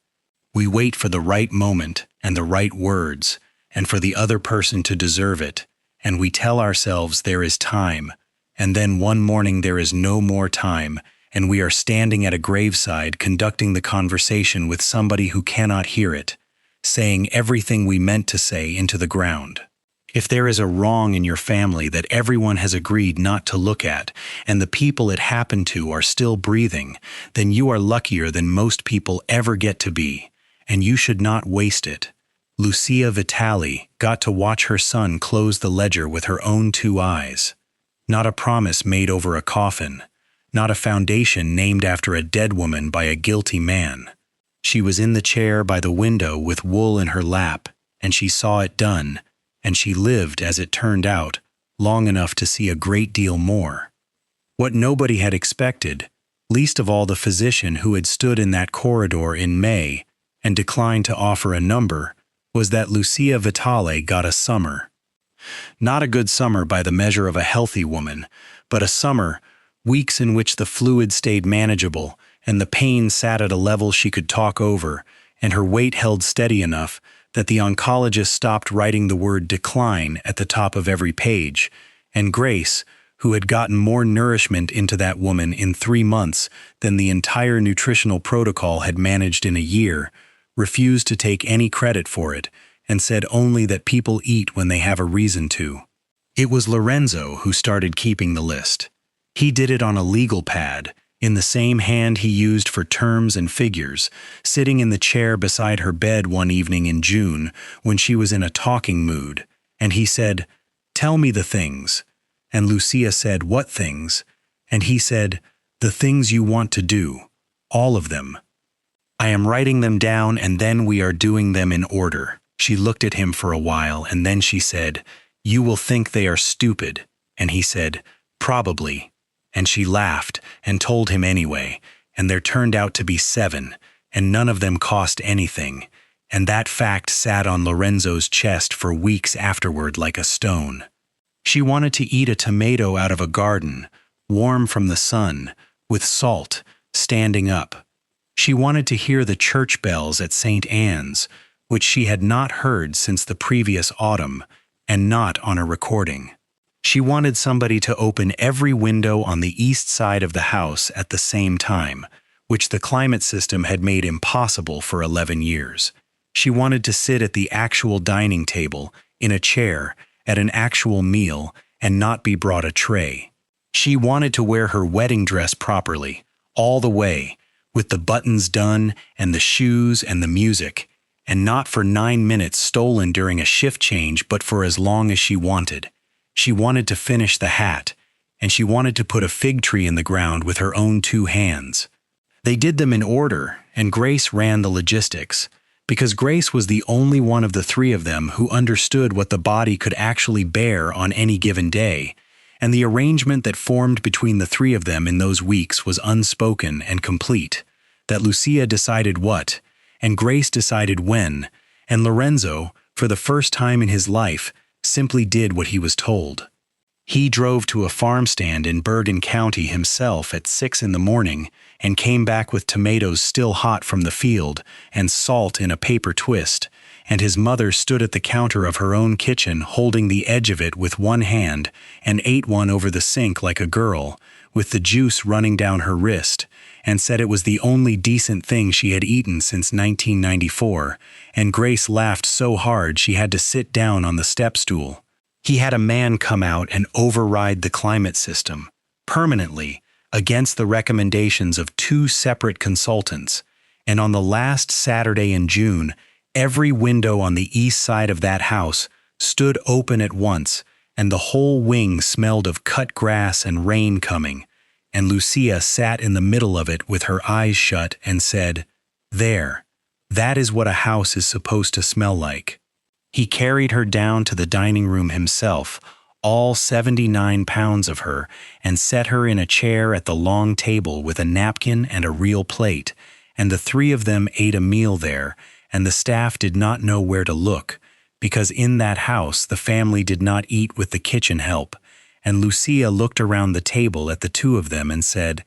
We wait for the right moment and the right words, and for the other person to deserve it, and we tell ourselves there is time, and then one morning there is no more time, and we are standing at a graveside conducting the conversation with somebody who cannot hear it, saying everything we meant to say into the ground. If there is a wrong in your family that everyone has agreed not to look at, and the people it happened to are still breathing, then you are luckier than most people ever get to be, and you should not waste it. Lorenzo Vitale got to watch her son close the ledger with her own 2 eyes. Not a promise made over a coffin, not a foundation named after a dead woman by a guilty man. She was in the chair by the window with wool in her lap, and she saw it done, and she lived, as it turned out, long enough to see a great deal more. What nobody had expected, least of all the physician who had stood in that corridor in May and declined to offer a number, was that Lorenzo Vitale got a summer. Not a good summer by the measure of a healthy woman, but a summer, weeks in which the fluid stayed manageable and the pain sat at a level she could talk over, and her weight held steady enough that the oncologist stopped writing the word decline at the top of every page, and Grace, who had gotten more nourishment into that woman in 3 months than the entire nutritional protocol had managed in a year, refused to take any credit for it, and said only that people eat when they have a reason to. It was Lorenzo who started keeping the list. He did it on a legal pad, in the same hand he used for terms and figures, sitting in the chair beside her bed one evening in June when she was in a talking mood, and he said, "Tell me the things." And Lucia said, "What things?" And he said, "The things you want to do, all of them. I am writing them down and then we are doing them in order." She looked at him for a while and then she said, "You will think they are stupid." And he said, "Probably." And she laughed and told him anyway, and there turned out to be 7, and none of them cost anything, and that fact sat on Lorenzo's chest for weeks afterward like a stone. She wanted to eat a tomato out of a garden, warm from the sun, with salt, standing up. She wanted to hear the church bells at St. Anne's, which she had not heard since the previous autumn, and not on a recording. She wanted somebody to open every window on the east side of the house at the same time, which the climate system had made impossible for 11 years. She wanted to sit at the actual dining table, in a chair, at an actual meal, and not be brought a tray. She wanted to wear her wedding dress properly, all the way, with the buttons done and the shoes and the music, and not for 9 minutes stolen during a shift change, but for as long as she wanted. She wanted to finish the hat, and she wanted to put a fig tree in the ground with her own 2 hands. They did them in order, and Grace ran the logistics, because Grace was the only one of the 3 of them who understood what the body could actually bear on any given day, and the arrangement that formed between the 3 of them in those weeks was unspoken and complete, that Lucia decided what, and Grace decided when, and Lorenzo, for the first time in his life, simply did what he was told. He drove to a farm stand in Bergen County himself at 6 in the morning and came back with tomatoes still hot from the field and salt in a paper twist, and his mother stood at the counter of her own kitchen holding the edge of it with one hand and ate one over the sink like a girl, with the juice running down her wrist, and said it was the only decent thing she had eaten since 1994, and Grace laughed so hard she had to sit down on the step stool. He had a man come out and override the climate system, permanently, against the recommendations of 2 separate consultants, and on the last Saturday in June, every window on the east side of that house stood open at once, and the whole wing smelled of cut grass and rain coming, and Lucia sat in the middle of it with her eyes shut and said, "There, that is what a house is supposed to smell like." He carried her down to the dining room himself, all 79 pounds of her, and set her in a chair at the long table with a napkin and a real plate, and the 3 of them ate a meal there, and the staff did not know where to look, because in that house the family did not eat with the kitchen help, and Lucia looked around the table at the two of them and said,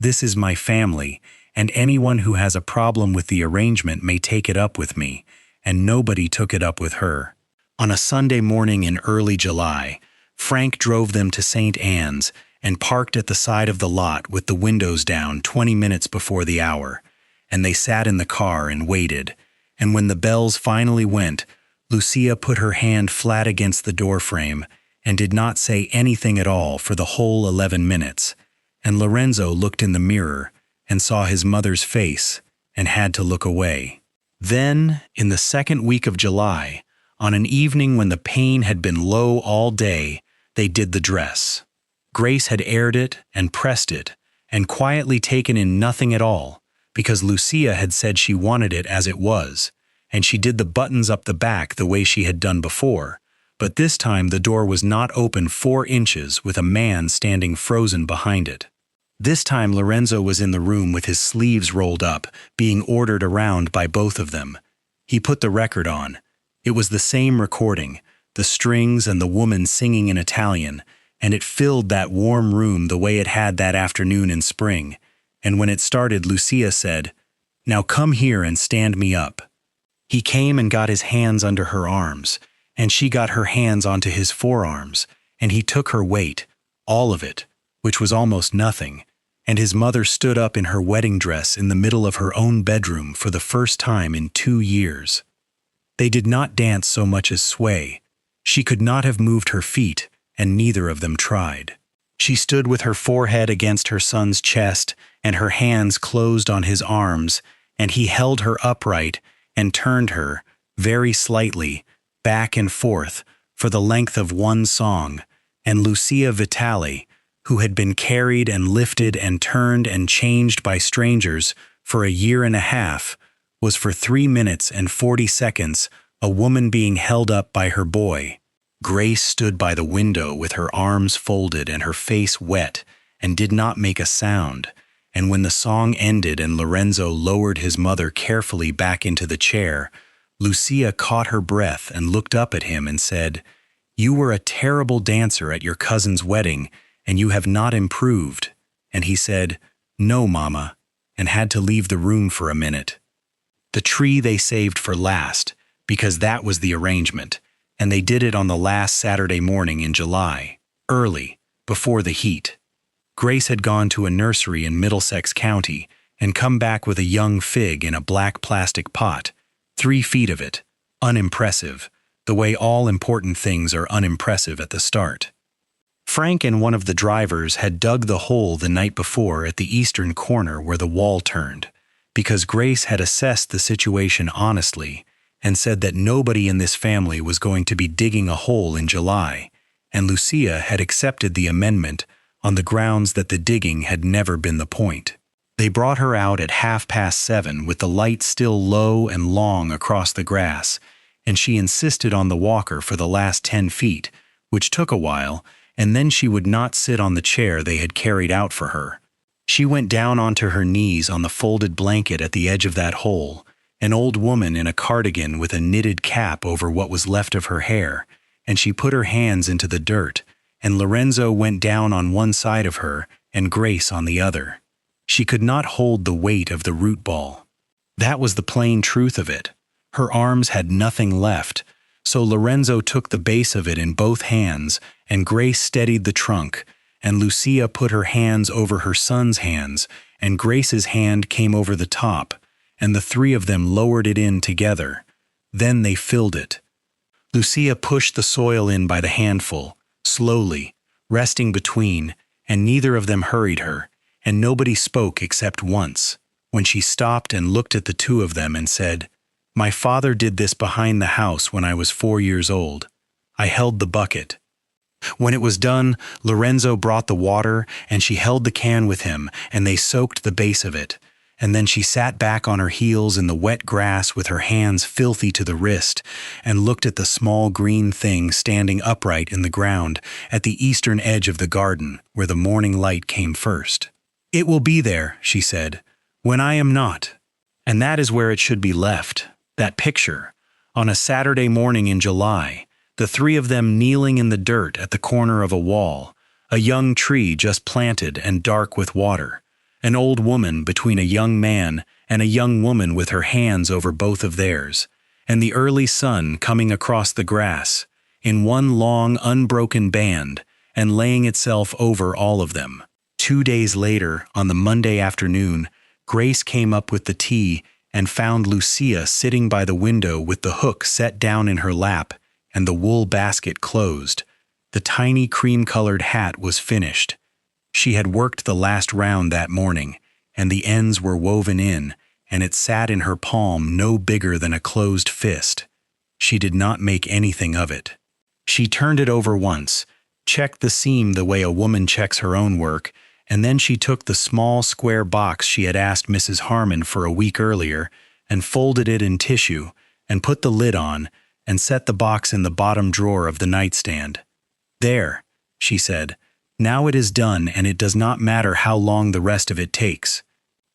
"This is my family, and anyone who has a problem with the arrangement may take it up with me," and nobody took it up with her. On a Sunday morning in early July, Frank drove them to St. Anne's and parked at the side of the lot with the windows down 20 minutes before the hour, and they sat in the car and waited, and when the bells finally went, Lucia put her hand flat against the doorframe and did not say anything at all for the whole 11 minutes, and Lorenzo looked in the mirror and saw his mother's face and had to look away. Then, in the second week of July, on an evening when the pain had been low all day, they did the dress. Grace had aired it and pressed it and quietly taken in nothing at all, because Lucia had said she wanted it as it was, and she did the buttons up the back the way she had done before, but this time the door was not open 4 inches with a man standing frozen behind it. This time Lorenzo was in the room with his sleeves rolled up, being ordered around by both of them. He put the record on. It was the same recording, the strings and the woman singing in Italian, and it filled that warm room the way it had that afternoon in spring. And when it started, Lucia said, "Now come here and stand me up." He came and got his hands under her arms, and she got her hands onto his forearms, and he took her weight, all of it, which was almost nothing, and his mother stood up in her wedding dress in the middle of her own bedroom for the first time in 2 years. They did not dance so much as sway. She could not have moved her feet, and neither of them tried. She stood with her forehead against her son's chest and her hands closed on his arms, and he held her upright and turned her, very slightly, back and forth for the length of one song, and Lorenzo Vitale, who had been carried and lifted and turned and changed by strangers for a year and a half, was for 3 minutes and 40 seconds a woman being held up by her boy. Grace stood by the window with her arms folded and her face wet and did not make a sound, and when the song ended and Lorenzo lowered his mother carefully back into the chair, Lucia caught her breath and looked up at him and said, "You were a terrible dancer at your cousin's wedding, and you have not improved." And he said, "No, Mama," and had to leave the room for a minute. The tree they saved for last, because that was the arrangement, and they did it on the last Saturday morning in July, early, before the heat. Grace had gone to a nursery in Middlesex County and come back with a young fig in a black plastic pot, 3 feet of it, unimpressive, the way all important things are unimpressive at the start. Frank and one of the drivers had dug the hole the night before at the eastern corner where the wall turned, because Grace had assessed the situation honestly and said that nobody in this family was going to be digging a hole in July, and Lucia had accepted the amendment on the grounds that the digging had never been the point. They brought her out at 7:30 with the light still low and long across the grass, and she insisted on the walker for the last 10 feet, which took a while, and then she would not sit on the chair they had carried out for her. She went down onto her knees on the folded blanket at the edge of that hole, an old woman in a cardigan with a knitted cap over what was left of her hair, and she put her hands into the dirt, and Lorenzo went down on one side of her and Grace on the other. She could not hold the weight of the root ball. That was the plain truth of it. Her arms had nothing left, so Lorenzo took the base of it in both hands, and Grace steadied the trunk, and Lucia put her hands over her son's hands, and Grace's hand came over the top, and the 3 of them lowered it in together. Then they filled it. Lucia pushed the soil in by the handful, slowly, resting between, and neither of them hurried her, and nobody spoke except once, when she stopped and looked at the 2 of them and said, "My father did this behind the house when I was 4 years old. I held the bucket." When it was done, Lorenzo brought the water, and she held the can with him, and they soaked the base of it. And then she sat back on her heels in the wet grass with her hands filthy to the wrist, and looked at the small green thing standing upright in the ground at the eastern edge of the garden where the morning light came first. "It will be there," she said, "when I am not. And that is where it should be left, that picture, On a Saturday morning in July, the three of them kneeling in the dirt at the corner of a wall, a young tree just planted and dark with water, an old woman between a young man and a young woman with her hands over both of theirs, and the early sun coming across the grass, in one long unbroken band, and laying itself over all of them. 2 days later, on the Monday afternoon, Grace came up with the tea and found Lucia sitting by the window with the hook set down in her lap and the wool basket closed. The tiny cream-colored hat was finished. She had worked the last round that morning, and the ends were woven in, and it sat in her palm no bigger than a closed fist. She did not make anything of it. She turned it over once, checked the seam the way a woman checks her own work, and then she took the small square box she had asked Mrs. Harmon for a week earlier and folded it in tissue and put the lid on and set the box in the bottom drawer of the nightstand. "There," she said, "now it is done, and it does not matter how long the rest of it takes."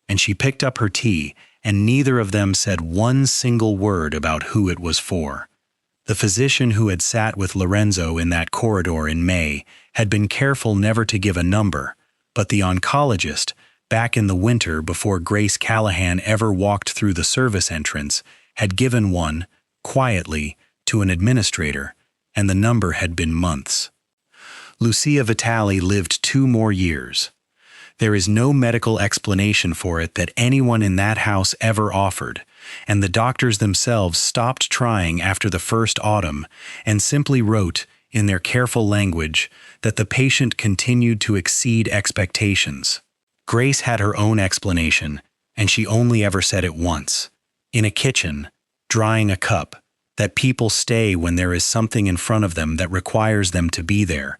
And she picked up her tea, and neither of them said one single word about who it was for. The physician who had sat with Lorenzo in that corridor in May had been careful never to give a number, but the oncologist, back in the winter before Grace Callahan ever walked through the service entrance, had given one, quietly, to an administrator, and the number had been months. Lucia Vitale lived 2 more years. There is no medical explanation for it that anyone in that house ever offered, and the doctors themselves stopped trying after the first autumn and simply wrote, in their careful language, that the patient continued to exceed expectations. Grace had her own explanation, and she only ever said it once. In a kitchen, drying a cup, that people stay when there is something in front of them that requires them to be there,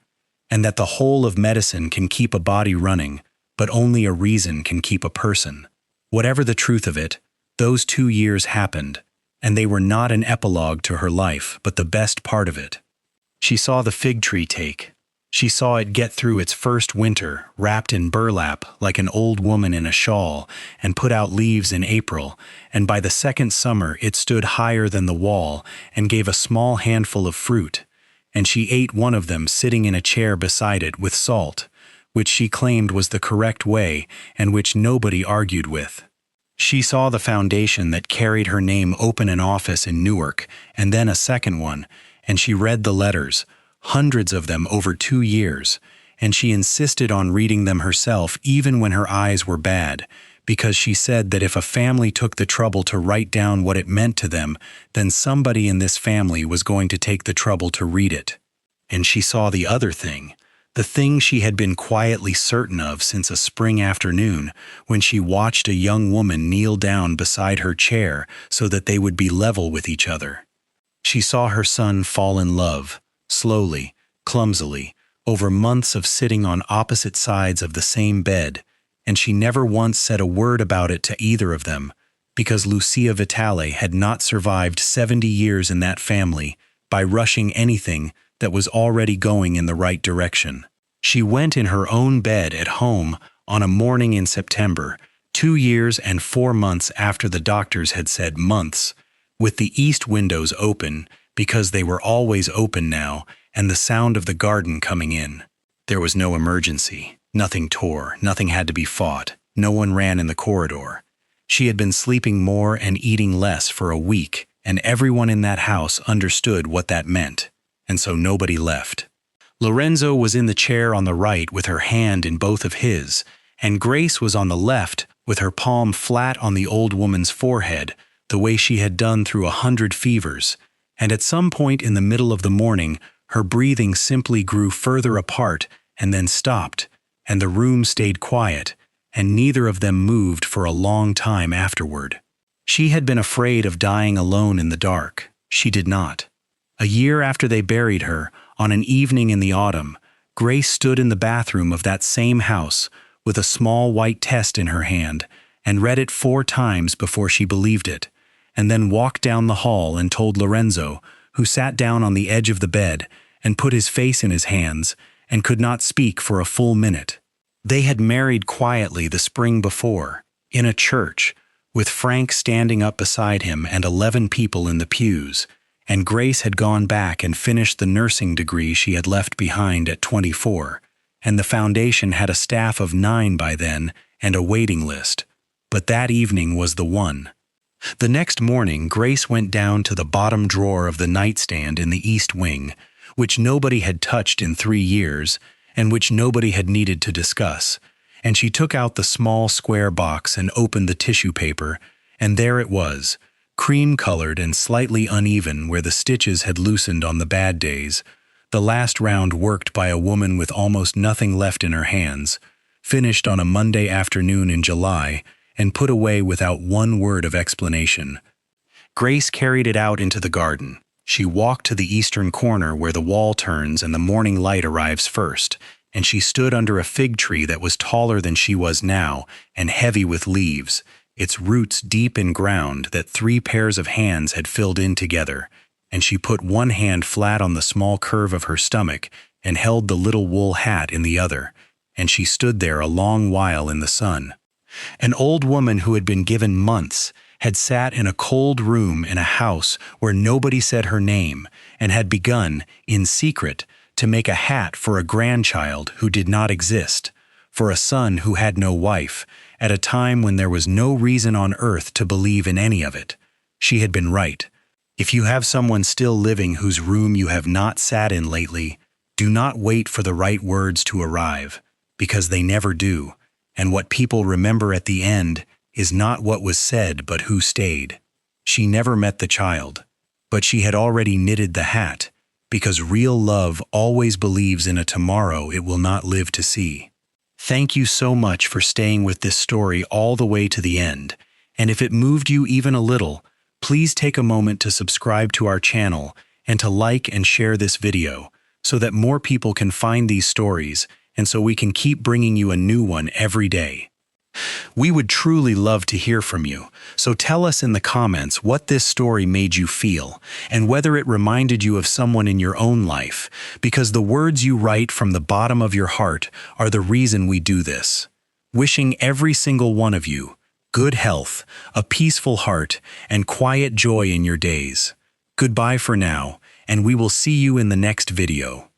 and that the whole of medicine can keep a body running, but only a reason can keep a person. Whatever the truth of it, those 2 years happened, and they were not an epilogue to her life, but the best part of it. She saw the fig tree take. She saw it get through its first winter, wrapped in burlap like an old woman in a shawl, and put out leaves in April, and by the second summer it stood higher than the wall and gave a small handful of fruit, and she ate one of them sitting in a chair beside it with salt, which she claimed was the correct way and which nobody argued with. She saw the foundation that carried her name open an office in Newark, and then a second one, and she read the letters, hundreds of them over 2 years, and she insisted on reading them herself even when her eyes were bad, because she said that if a family took the trouble to write down what it meant to them, then somebody in this family was going to take the trouble to read it. And she saw the other thing, the thing she had been quietly certain of since a spring afternoon when she watched a young woman kneel down beside her chair so that they would be level with each other. She saw her son fall in love, slowly, clumsily, over months of sitting on opposite sides of the same bed, and she never once said a word about it to either of them, because Lucia Vitale had not survived 70 years in that family by rushing anything that was already going in the right direction. She went in her own bed at home on a morning in September, 2 years and 4 months after the doctors had said months, with the east windows open, because they were always open now, and the sound of the garden coming in. There was no emergency. Nothing tore. Nothing had to be fought. No one ran in the corridor. She had been sleeping more and eating less for a week, and everyone in that house understood what that meant, and so nobody left. Lorenzo was in the chair on the right with her hand in both of his, and Grace was on the left with her palm flat on the old woman's forehead, the way she had done through 100 fevers, and at some point in the middle of the morning, her breathing simply grew further apart and then stopped, and the room stayed quiet, and neither of them moved for a long time afterward. She had been afraid of dying alone in the dark. She did not. A year after they buried her, on an evening in the autumn, Grace stood in the bathroom of that same house with a small white test in her hand and read it 4 times before she believed it, and then walked down the hall and told Lorenzo, who sat down on the edge of the bed and put his face in his hands and could not speak for a full minute. They had married quietly the spring before, in a church, with Frank standing up beside him and 11 people in the pews, and Grace had gone back and finished the nursing degree she had left behind at 24, and the foundation had a staff of 9 by then and a waiting list. But that evening was the one. The next morning, Grace went down to the bottom drawer of the nightstand in the east wing, which nobody had touched in 3 years, and which nobody had needed to discuss, and she took out the small square box and opened the tissue paper, and there it was, cream-colored and slightly uneven where the stitches had loosened on the bad days, the last round worked by a woman with almost nothing left in her hands, finished on a Monday afternoon in July, and put away without one word of explanation. Grace carried it out into the garden. She walked to the eastern corner where the wall turns and the morning light arrives first, and she stood under a fig tree that was taller than she was now and heavy with leaves, its roots deep in ground that 3 pairs of hands had filled in together, and she put one hand flat on the small curve of her stomach and held the little wool hat in the other, and she stood there a long while in the sun. An old woman who had been given months had sat in a cold room in a house where nobody said her name and had begun, in secret, to make a hat for a grandchild who did not exist, for a son who had no wife, at a time when there was no reason on earth to believe in any of it. She had been right. If you have someone still living whose room you have not sat in lately, do not wait for the right words to arrive, because they never do, and what people remember at the end is not what was said but who stayed. She never met the child, but she had already knitted the hat, because real love always believes in a tomorrow it will not live to see. Thank you so much for staying with this story all the way to the end, and if it moved you even a little, please take a moment to subscribe to our channel and to like and share this video so that more people can find these stories and so we can keep bringing you a new one every day. We would truly love to hear from you, so tell us in the comments what this story made you feel and whether it reminded you of someone in your own life, because the words you write from the bottom of your heart are the reason we do this. Wishing every single one of you good health, a peaceful heart, and quiet joy in your days. Goodbye for now, and we will see you in the next video.